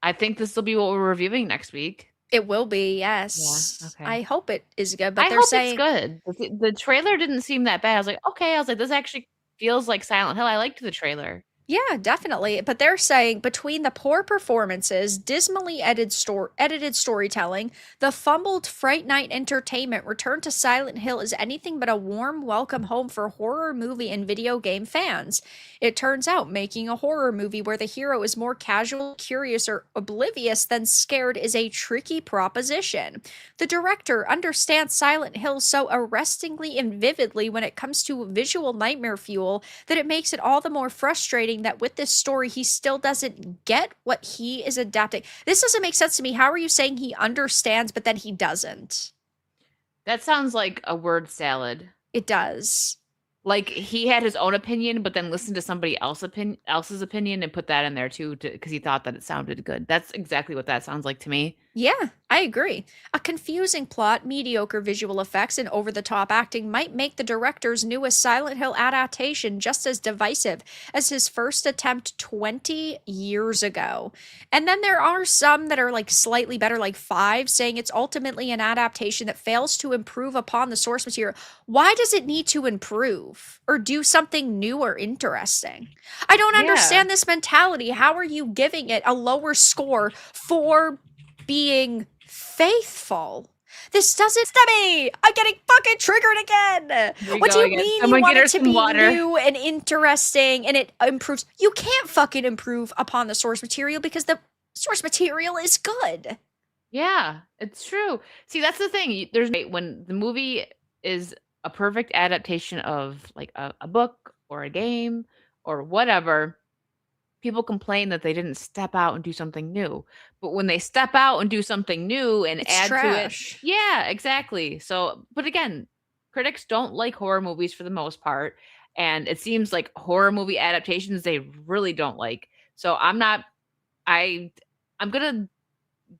I think this will be what we're reviewing next week. It will be, Yeah, yes. okay. I hope it is good, but I they're hope it's saying good. The trailer didn't seem that bad. I was like, "Okay." I was like, "This actually feels like Silent Hill. I liked the trailer. Yeah, definitely. But they're saying between the poor performances, dismally edited storytelling, the fumbled Fright Night entertainment, Return to Silent Hill is anything but a warm welcome home for horror movie and video game fans. It turns out making a horror movie where the hero is more casual, curious, or oblivious than scared is a tricky proposition. The director understands Silent Hill so arrestingly and vividly when it comes to visual nightmare fuel that it makes it all the more frustrating that with this story, he still doesn't get what he is adapting. This doesn't make sense to me. How are you saying he understands, but then he doesn't? That sounds like a word salad. It does. Like he had his own opinion, but then listened to somebody else's opinion and put that in there too, because he thought that it sounded good. That's exactly what that sounds like to me. Yeah, I agree. A confusing plot, mediocre visual effects, and over the top acting might make the director's newest Silent Hill adaptation just as divisive as his first attempt 20 years ago. And then there are some that are like slightly better, like Five, saying it's ultimately an adaptation that fails to improve upon the source material. Why does it need to improve or do something new or interesting? I don't Yeah. understand this mentality. How are you giving it a lower score for being faithful? This doesn't to me. I'm getting fucking triggered again. What do you again. mean Someone you want get her it to some be water. new and interesting and it improves? You can't fucking improve upon the source material because the source material is good. Yeah, it's true. See, that's the thing. There's when the movie is a perfect adaptation of like a book or a game or whatever, people complain that they didn't step out and do something new. But when they step out and do something new and It's add to it, trash. yeah, exactly. So, but again, critics don't like horror movies for the most part, and it seems like horror movie adaptations they really don't like. So I I'm gonna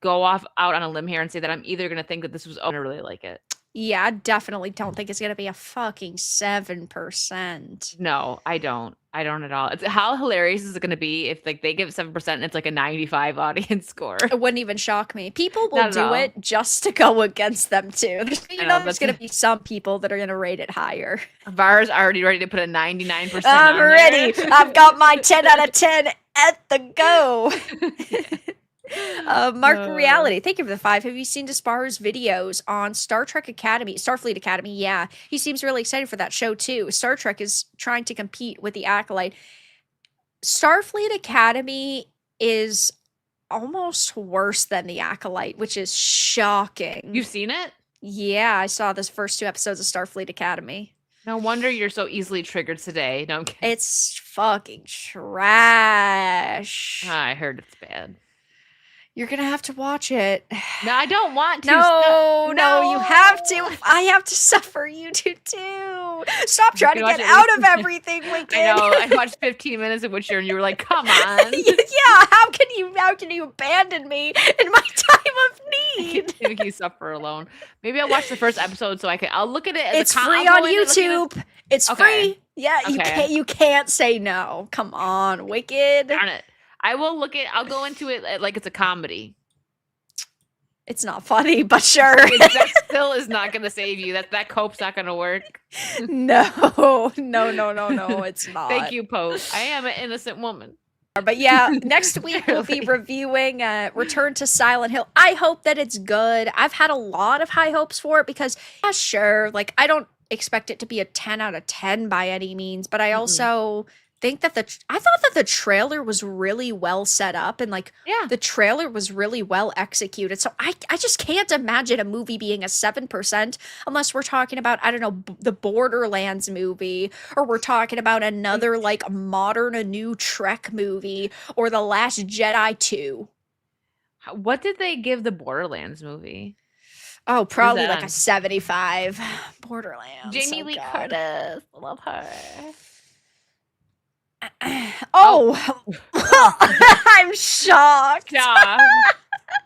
go off out on a limb here and say that I'm either gonna think that this was gonna really like it. Yeah, I definitely don't think it's gonna be a fucking 7%. No, I don't. I don't at all. It's how hilarious is it going to be if like they give 7% and it's like a 95 audience score? It wouldn't even shock me. People will Not at do all. it just to go against them too. I know, There's that's gonna be some people that are gonna rate it higher. Vara's already ready to put a 99% I'm on ready. there. I've got my 10 out of 10 at the go. Mark Reality, thank you for the 5. Have you seen Dispar's videos on Starfleet Academy? Yeah, he seems really excited for that show too. Star Trek is trying to compete with the Acolyte. Starfleet Academy is almost worse than the Acolyte, which is shocking. You've seen it? Yeah, I saw this first 2 episodes of Starfleet Academy. No wonder you're so easily triggered today. No, I'm kidding. It's fucking trash. I heard it's bad. You're gonna have to watch it. No, I don't want to. No, you have to. I have to suffer. You do too. Stop trying to watch get it. out of everything, Wicked. I know. I watched 15 minutes of Witcher and you were like, come on. Yeah, how can you abandon me in my time of need? Make you suffer alone. Maybe I'll watch the first episode so I'll look at it as It's a free I'll on go in and look at it- YouTube. It's Okay. free. Yeah, Okay. you can't say no. Come on, Wicked. Darn it. I'll go into it like it's a comedy. It's not funny, but sure. That still is not going to save you. That cope's not going to work. No, it's not. Thank you, Pope. I am an innocent woman. But yeah, next week we'll be reviewing Return to Silent Hill. I hope that it's good. I've had a lot of high hopes for it because, yeah, sure, like I don't expect it to be a 10 out of 10 by any means, but I also think that I thought that the trailer was really well set up and like Yeah. the trailer was really well executed. So I just can't imagine a movie being a 7% unless we're talking about, I don't know, the Borderlands movie, or we're talking about another like modern, a new Trek movie, or The Last Jedi 2. What did they give the Borderlands movie? Oh, probably that like on? a 75. Borderlands. Jamie oh Lee God. Curtis. I love her. Oh, I'm shocked. Yeah.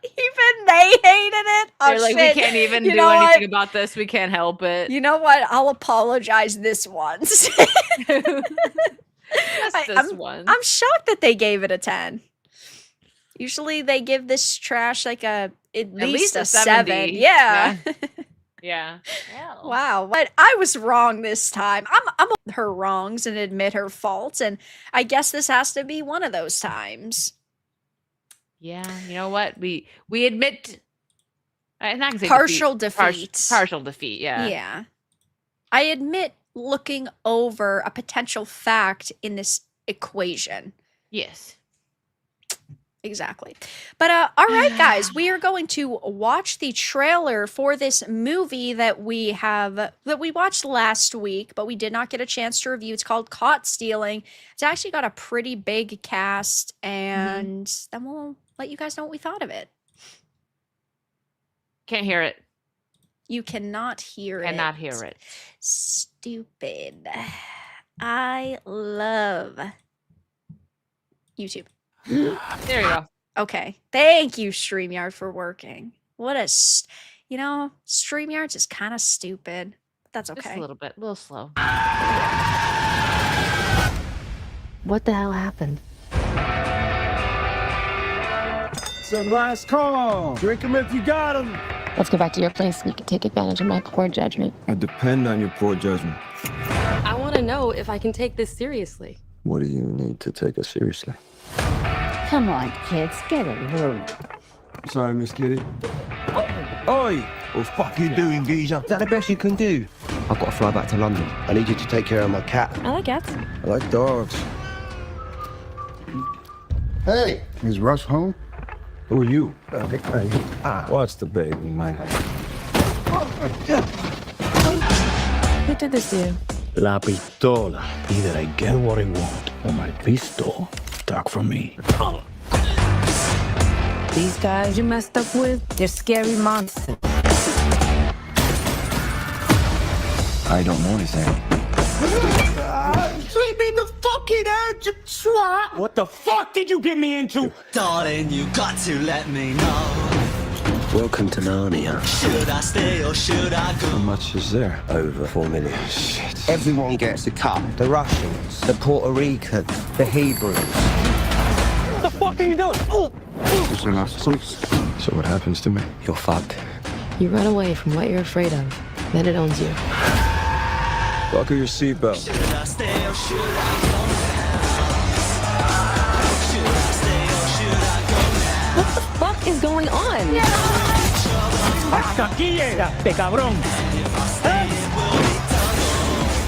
Even they hated it. Oh, They're like, shit. we can't even You do know anything what? about this. We can't help it. You know what? I'll apologize this once. Just this one. I'm shocked that they gave it a 10. Usually they give this trash like at least a 7. 70. Yeah. Yeah. Well. Wow, but I was wrong this time. I'm her wrongs and admit her faults, and I guess this has to be one of those times. Yeah. You know what? We admit. I'm not gonna say defeat. Partial defeat. Partial defeat. Yeah. Yeah. I admit looking over a potential fact in this equation. Yes. Exactly. But all right, guys, we are going to watch the trailer for this movie that we watched last week, but we did not get a chance to review. It's called Caught Stealing. It's actually got a pretty big cast, and then we'll let you guys know what we thought of it. Can't hear it. You cannot hear it. Cannot hear it. Stupid. I love YouTube. There you go. Okay. Thank you, StreamYard, for working. What a, StreamYard's just kind of stupid. But that's okay. Just a little slow. What the hell happened? So last call. Drink them if you got them. Let's go back to your place and you can take advantage of my poor judgment. I depend on your poor judgment. I want to know if I can take this seriously. What do you need to take us seriously? Come on, kids, get a room. Sorry, Miss Kitty. Oi! What the fuck you doing, geezer? Is that the best you can do? I've got to fly back to London. I need you to take care of my cat. I like cats. I like dogs. Hey, is Russ home? Who are you? Hey. What's the baby, man? Who did this to you? La pistola. Either I get what I want or my pistol stuck for me. These guys you messed up with, they're scary monsters. I don't know anything. Sleep in the fucking edge, you swat! What the fuck did you get me into? Darling, you got to let me know. Welcome to Narnia. Should I stay or should I How go? much is there? Over 4 million. Shit. Everyone gets a cut. The Russians, the Puerto Ricans, the Hebrews. What the fuck are you doing? Oh! So what happens to me? You're fucked. You run away from what you're afraid of, then it owns you. Buckle your seatbelt. Should I stay or should I go now? Should I stay or should I go now? What the fuck is going on? Hasta aquí llegaste, cabrón.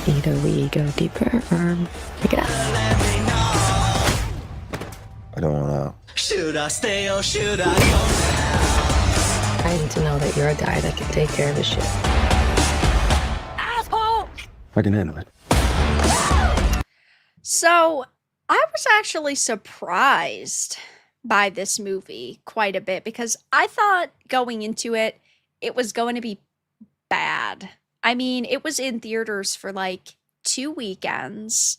Either we go deeper or pick it up. I don't want out. Should I stay or should I go now? I need to know that you're a guy that can take care of his shit. Asshole! I can handle it. So, I was actually surprised by this movie quite a bit because I thought going into it, it was going to be bad. I mean, it was in theaters for like 2 weekends.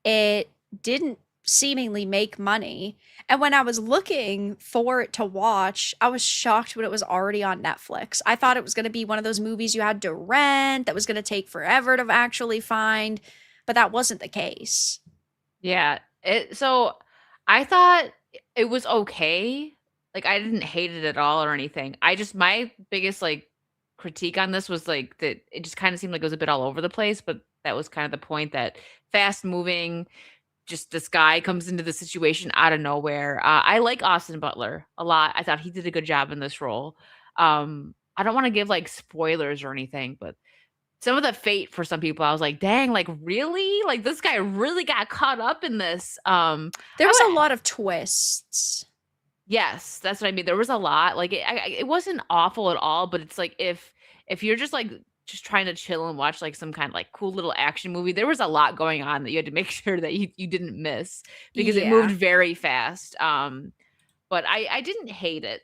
It didn't seemingly make money. And when I was looking for it to watch, I was shocked when it was already on Netflix. I thought it was going to be one of those movies you had to rent that was going to take forever to actually find, but that wasn't the case. Yeah. So I thought it was okay. Like I didn't hate it at all or anything. My biggest like critique on this was like that it just kind of seemed like it was a bit all over the place, but that was kind of the point, that fast moving, just this guy comes into the situation out of nowhere. I like Austin Butler a lot. I thought he did a good job in this role. I don't want to give like spoilers or anything, but some of the fate for some people, I was like, dang, like really? Like this guy really got caught up in this. There was a lot of twists. Yes, that's what I mean. There was a lot. Like it wasn't awful at all, but it's like if you're just like just trying to chill and watch like some kind of like cool little action movie, there was a lot going on that you had to make sure that you didn't miss because it moved very fast. But I didn't hate it.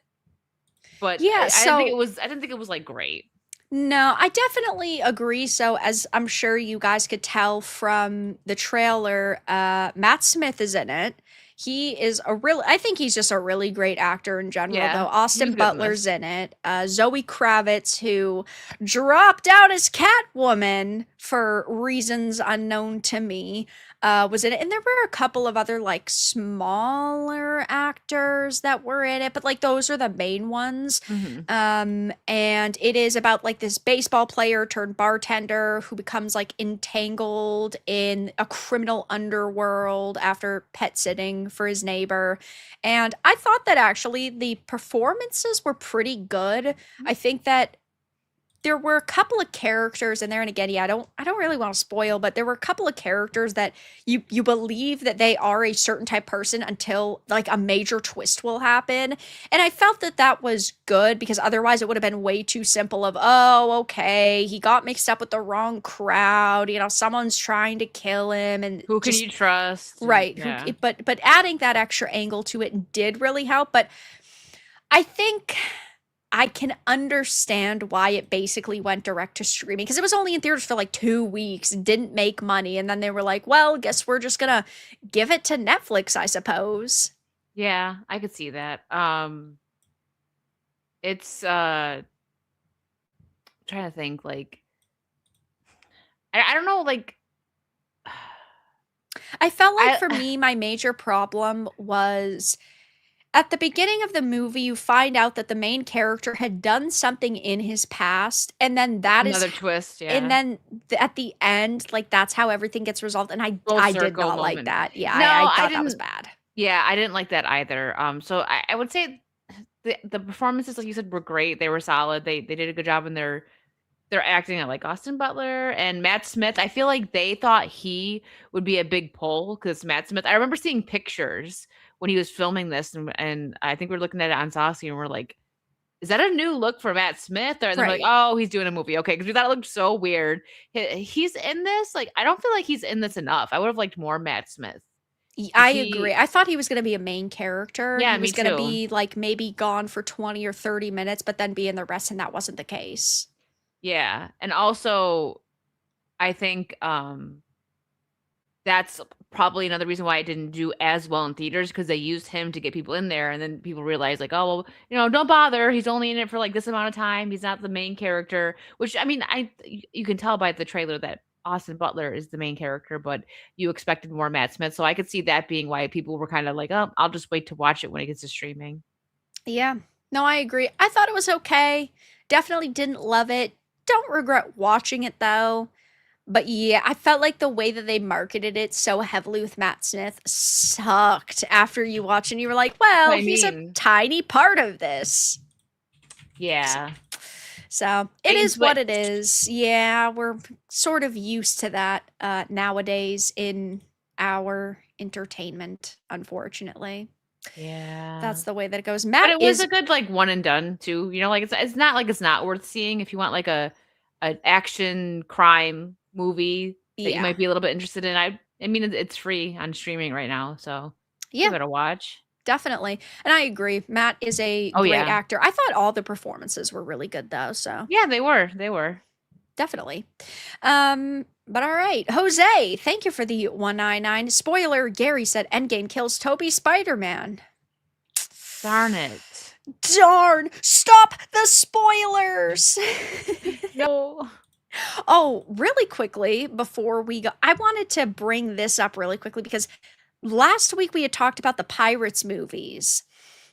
But Yeah, I didn't think it was like great. No, I definitely agree. So, as I'm sure you guys could tell from the trailer, Matt Smith is in it. I think he's just a really great actor in general, Yeah, though. Austin he's good in Butler's in it. Zoe Kravitz, who dropped out as Catwoman for reasons unknown to me. was in it, and there were a couple of other like smaller actors that were in it, but like those are the main ones. And it is about like this baseball player turned bartender who becomes like entangled in a criminal underworld after pet sitting for his neighbor. And I thought that actually the performances were pretty good. I think that there were a couple of characters in there, and again, yeah, I don't really want to spoil, but there were a couple of characters that you believe that they are a certain type person until like a major twist will happen. And I felt that that was good because otherwise it would have been way too simple of, oh, okay, he got mixed up with the wrong crowd, you know, someone's trying to kill him, and Who can just you trust? right. Yeah. But adding that extra angle to it did really help. But I think I can understand why it basically went direct to streaming because it was only in theaters for like 2 weeks, didn't make money, and then they were like, "Well, guess we're just gonna give it to Netflix, I suppose." Yeah, I could see that. It's trying to think like I don't know like I felt like I for me, my major problem was at the beginning of the movie, you find out that the main character had done something in his past, and then that is another twist, and yeah. then at the end, like that's how everything gets resolved, and Full I did circle not like moment. that. Yeah, No, I I thought that was didn't. bad. Yeah, I didn't like that either. So I would say the performances, like you said, were great. They were solid. They did a good job in their acting. I like Austin Butler and Matt Smith. I feel like they thought he would be a big pull because Matt Smith. I remember seeing pictures when he was filming this, and I think we were looking at it on Saucy, and we're like, "Is that a new look for Matt Smith?" Or and they're like, Right. "Oh, he's doing a movie." Okay, because we thought it looked so weird. He's in this. Like, I don't feel like he's in this enough. I would have liked more Matt Smith. I He agree. I thought he was gonna be a main character. Yeah, He me was gonna too. be, like, maybe gone for 20 or 30 minutes, but then be in the rest, and that wasn't the case. Yeah, and also, I think, that's probably another reason why it didn't do as well in theaters because they used him to get people in there, and then people realized, like, "Oh, well, don't bother. He's only in it for, like, this amount of time. He's not the main character," which, I mean, you can tell by the trailer that Austin Butler is the main character, but you expected more Matt Smith, so I could see that being why people were kinda like, "Oh, I'll just wait to watch it when it gets to streaming." Yeah. No, I agree. I thought it was okay. Definitely didn't love it. Don't regret watching it, though. But yeah, I felt like the way that they marketed it so heavily with Matt Smith sucked after you watch and you were like, well, I he's a mean tiny part of this. Yeah. So it Bait and is what it switch. is. Yeah, we're sort of used to that nowadays in our entertainment, unfortunately. Yeah. That's the way that it goes. But Matt it was is, a good, like, one and done too, like, it's not like it's not worth seeing if you want, like, an action crime movie that you yeah, might be a little bit interested in. I mean, it's free on streaming right now, so yeah, give it a watch. definitely. And I agree. Matt is a Oh, great yeah. actor. I thought all the performances were really good, though. So Yeah, they were. definitely. But all right, Jose, thank you for the 199. Spoiler: Gary said Endgame kills Toby Spider-Man. Darn it. Darn! Stop the spoilers! No. Oh, really quickly before we go, I wanted to bring this up really quickly because last week we had talked about the Pirates movies.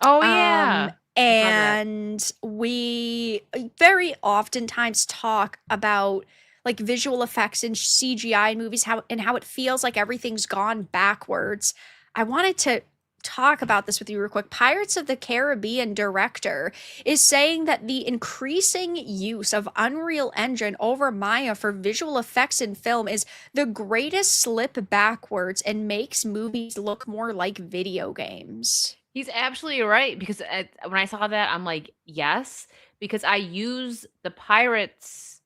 Oh, yeah. I saw that. And we very oftentimes talk about like visual effects and CGI in movies, how it feels like everything's gone backwards. I wanted to talk about this with you real quick. Pirates of the Caribbean director is saying that the increasing use of Unreal Engine over Maya for visual effects in film is the greatest slip backwards and makes movies look more like video games. He's absolutely right because when I saw that, I'm like, yes, because I use the Pirates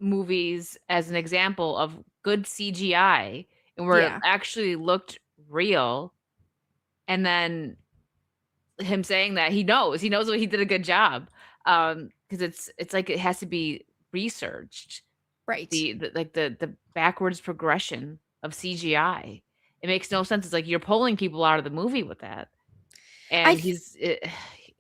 movies as an example of good CGI and where it Yeah. actually looked real. And then him saying that he knows what he did a good job. Because it's like it has to be researched. Right. The backwards progression of CGI. It makes no sense. It's like you're pulling people out of the movie with that. And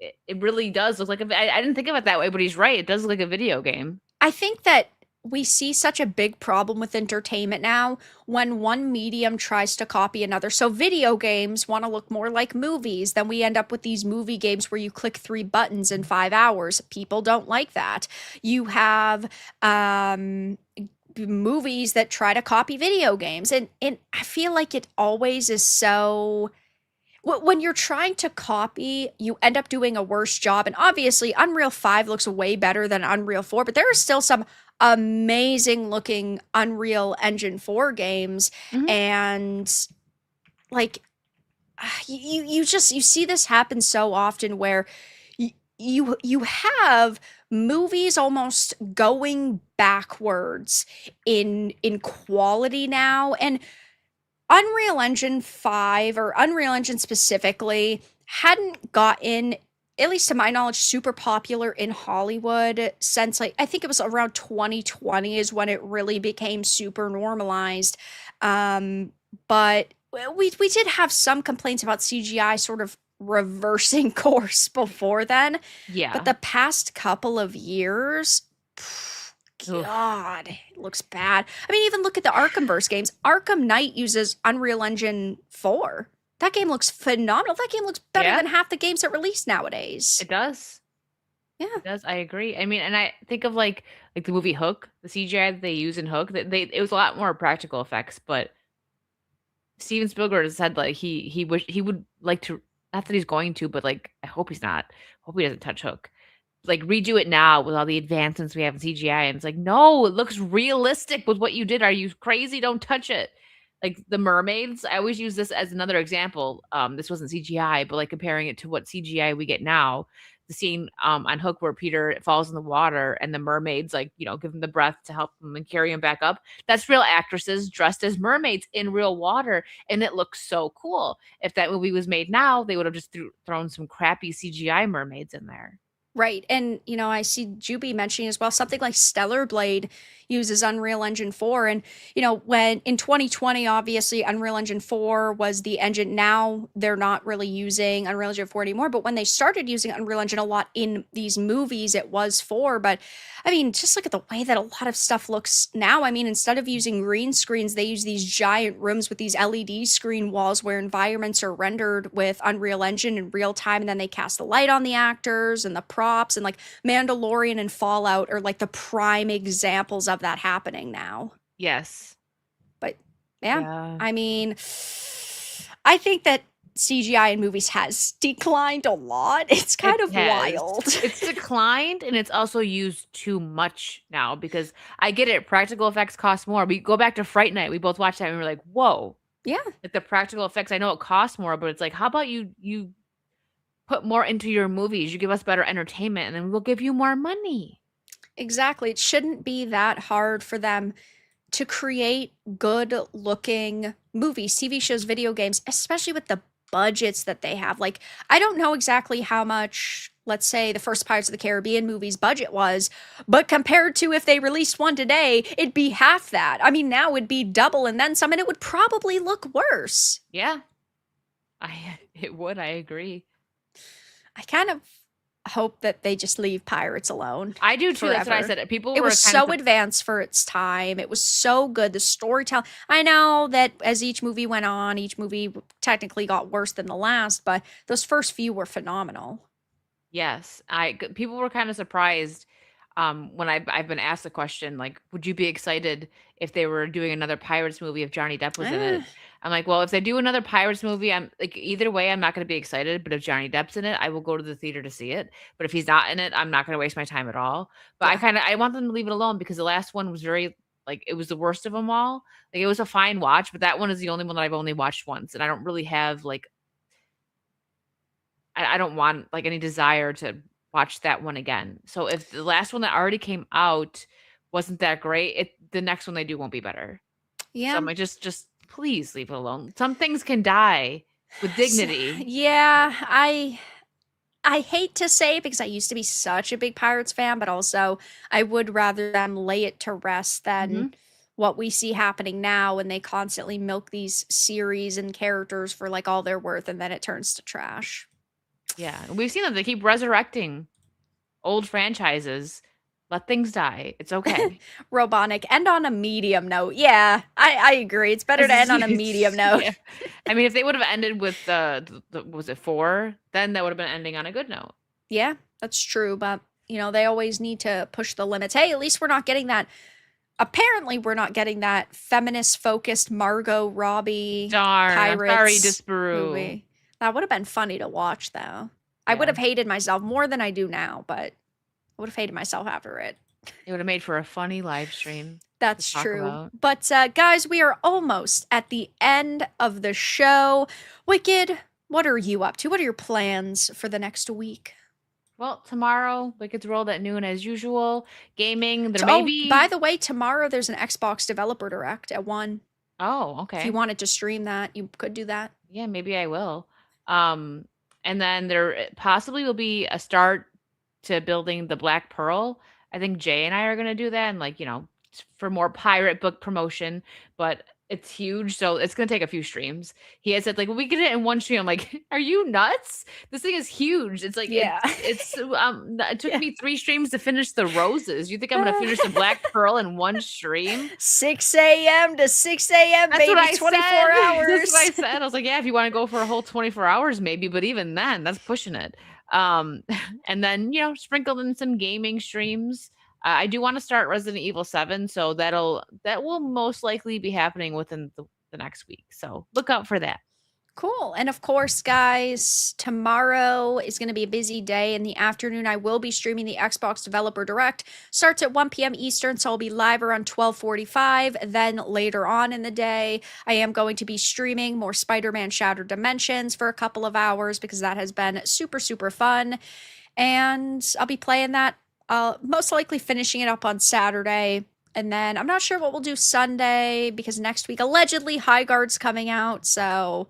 it really does look like I didn't think of it that way, but he's right. It does look like a video game. I think that we see such a big problem with entertainment now when one medium tries to copy another. So video games want to look more like movies, then we end up with these movie games where you click 3 buttons in 5 hours. People don't like that. You have movies that try to copy video games, and I feel like it always is so when you're trying to copy, you end up doing a worse job. And obviously, Unreal 5 looks way better than Unreal 4, but there are still some amazing looking Unreal Engine 4 games. Mhm. And like, you just you see this happen so often where you have movies almost going backwards in quality now. And Unreal Engine 5 or Unreal Engine specifically hadn't gotten, at least to my knowledge, super popular in Hollywood since like I think it was around 2020 is when it really became super normalized. But we did have some complaints about CGI sort of reversing course before then, Yeah. but the past couple of years, Oof. God, it looks bad. I mean, even look at the Arkhamverse games. Arkham Knight uses Unreal Engine 4. That game looks phenomenal. That game looks better Yeah. than half the games that release nowadays. It does. Yeah. It does. I agree. I mean, and I think of like the movie Hook, the CGI that they use in Hook, that it was a lot more practical effects, but Steven Spielberg has said like he would like to, not that he's going to, but like I hope he's not. Hope he doesn't touch Hook. Like redo it now with all the advancements we have in CGI, and it's like, no, it looks realistic with what you did. Are you crazy? Don't touch it. Like the mermaids, I always use this as another example. This wasn't CGI, but like comparing it to what CGI we get now. The scene on Hook where Peter falls in the water and the mermaids like, give him the breath to help him and carry him back up. That's real actresses dressed as mermaids in real water, and it looks so cool. If that movie was made now, they would have just thrown some crappy CGI mermaids in there. Right. And, I see Juby mentioning as well, something like Stellar Blade uses Unreal Engine 4. And, when in 2020, obviously, Unreal Engine 4 was the engine. Now they're not really using Unreal Engine 4 anymore. But when they started using Unreal Engine a lot in these movies, it was 4. But, I mean, just look at the way that a lot of stuff looks now. I mean, instead of using green screens, they use these giant rooms with these LED screen walls where environments are rendered with Unreal Engine in real time. And then they cast the light on the actors and the props. And like Mandalorian and Fallout are like the prime examples of that happening now. Yes. But yeah. I mean, I think that CGI in movies has declined a lot. It's kind of wild. It's declined, and it's also used too much now because I get it. Practical effects cost more. We go back to Fright Night. We both watched that and we were like, whoa. Yeah. Like the practical effects, I know it costs more, but it's like, how about you put more into your movies? You give us better entertainment, and then we'll give you more money. Exactly. It shouldn't be that hard for them to create good looking movies, TV shows, video games, especially with the budgets that they have. Like, I don't know exactly how much, let's say, the first Pirates of the Caribbean movie's budget was, but compared to if they released one today, it'd be half that. I mean, now it'd be double and then some, and it would probably look worse. Yeah. It would. I agree. I kind of hope that they just leave Pirates alone. I do too. Forever. That's what I said. People it were was so advanced for its time. It was so good. The storytelling. I know that as each movie went on, each movie technically got worse than the last, but those first few were phenomenal. Yes, people were kind of surprised when I've been asked the question like, would you be excited if they were doing another Pirates movie if Johnny Depp was in it? I'm like, well, if they do another Pirates movie, I'm like, either way, I'm not going to be excited. But if Johnny Depp's in it, I will go to the theater to see it. But if he's not in it, I'm not going to waste my time at all. But Yeah. I want them to leave it alone because the last one was very like it was the worst of them all. Like it was a fine watch, but that one is the only one that I've only watched once, and I don't really have like I don't want like any desire to watch that one again. So if the last one that already came out wasn't that great, the next one they do won't be better. Yeah. So I'm like, just please leave it alone. Some things can die with dignity. Yeah, I hate to say it because I used to be such a big Pirates fan, but also I would rather them lay it to rest than what we see happening now when they constantly milk these series and characters for like all they're worth and then it turns to trash. Yeah, we've seen that they keep resurrecting old franchises Let things die. It's okay. Robonic. End on a medium note. Yeah, I agree. It's better to end on a medium note. Yeah. I mean, if they would have ended with the was it 4, then that would have been ending on a good note. Yeah, that's true. But, they always need to push the limits. Hey, at least we're not getting that. Apparently, we're not getting that feminist-focused Margot Robbie Darn. Pirates I'm sorry, Disparu. movie. That would have been funny to watch, though. I Yeah. would have hated myself more than I do now, but I would have hated myself after it. It would have made for a funny live stream. That's talk true. about. But guys, we are almost at the end of the show. Wicked, what are you up to? What are your plans for the next week? Well, tomorrow, Wicked's World at noon as usual. Gaming, there may be... by the way, tomorrow there's an Xbox Developer Direct at 1. Oh, okay. If you wanted to stream that, you could do that. Yeah, maybe I will. And then there possibly will be a start to building the Black Pearl. I think Jay and I are going to do that, and for more pirate book promotion, but it's huge, so it's going to take a few streams. He had said, we get it in one stream. I'm like, are you nuts? This thing is huge. It's Yeah. it took me 3 streams to finish the roses. You think I'm going to finish the Black Pearl in one stream? 6 a.m. to 6 a.m., That's baby, what I 24 said. hours. That's what I said. I was like, yeah, if you want to go for a whole 24 hours, maybe, but even then, that's pushing it. And then, sprinkled in some gaming streams. I do want to start Resident Evil 7, so that will most likely be happening within the next week. So look out for that. Cool. And of course, guys, tomorrow is going to be a busy day. In the afternoon, I will be streaming the Xbox Developer Direct. Starts at 1 p.m. Eastern, so I'll be live around 12:45. Then later on in the day, I am going to be streaming more Spider-Man Shattered Dimensions for a couple of hours because that has been super, super fun. And I'll be playing that, most likely finishing it up on Saturday. And then I'm not sure what we'll do Sunday because next week, allegedly, High Guard's coming out. So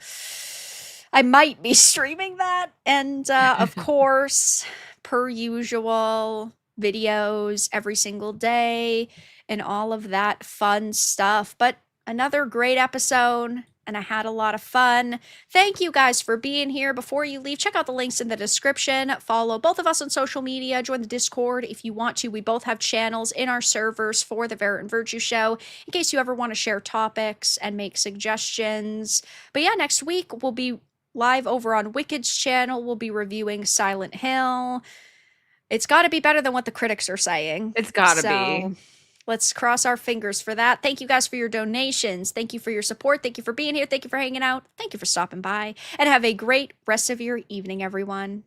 I might be streaming that. And of course, per usual, videos every single day and all of that fun stuff. But another great episode. And I had a lot of fun. Thank you guys for being here. Before you leave, check out the links in the description. Follow both of us on social media. Join the Discord if you want to. We both have channels in our servers for the Vara and Virtue Show in case you ever want to share topics and make suggestions. But yeah, next week we'll be live over on Wicked's channel. We'll be reviewing Silent Hill. It's got to be better than what the critics are saying. It's got to be. Let's cross our fingers for that. Thank you guys for your donations. Thank you for your support. Thank you for being here. Thank you for hanging out. Thank you for stopping by. And have a great rest of your evening, everyone.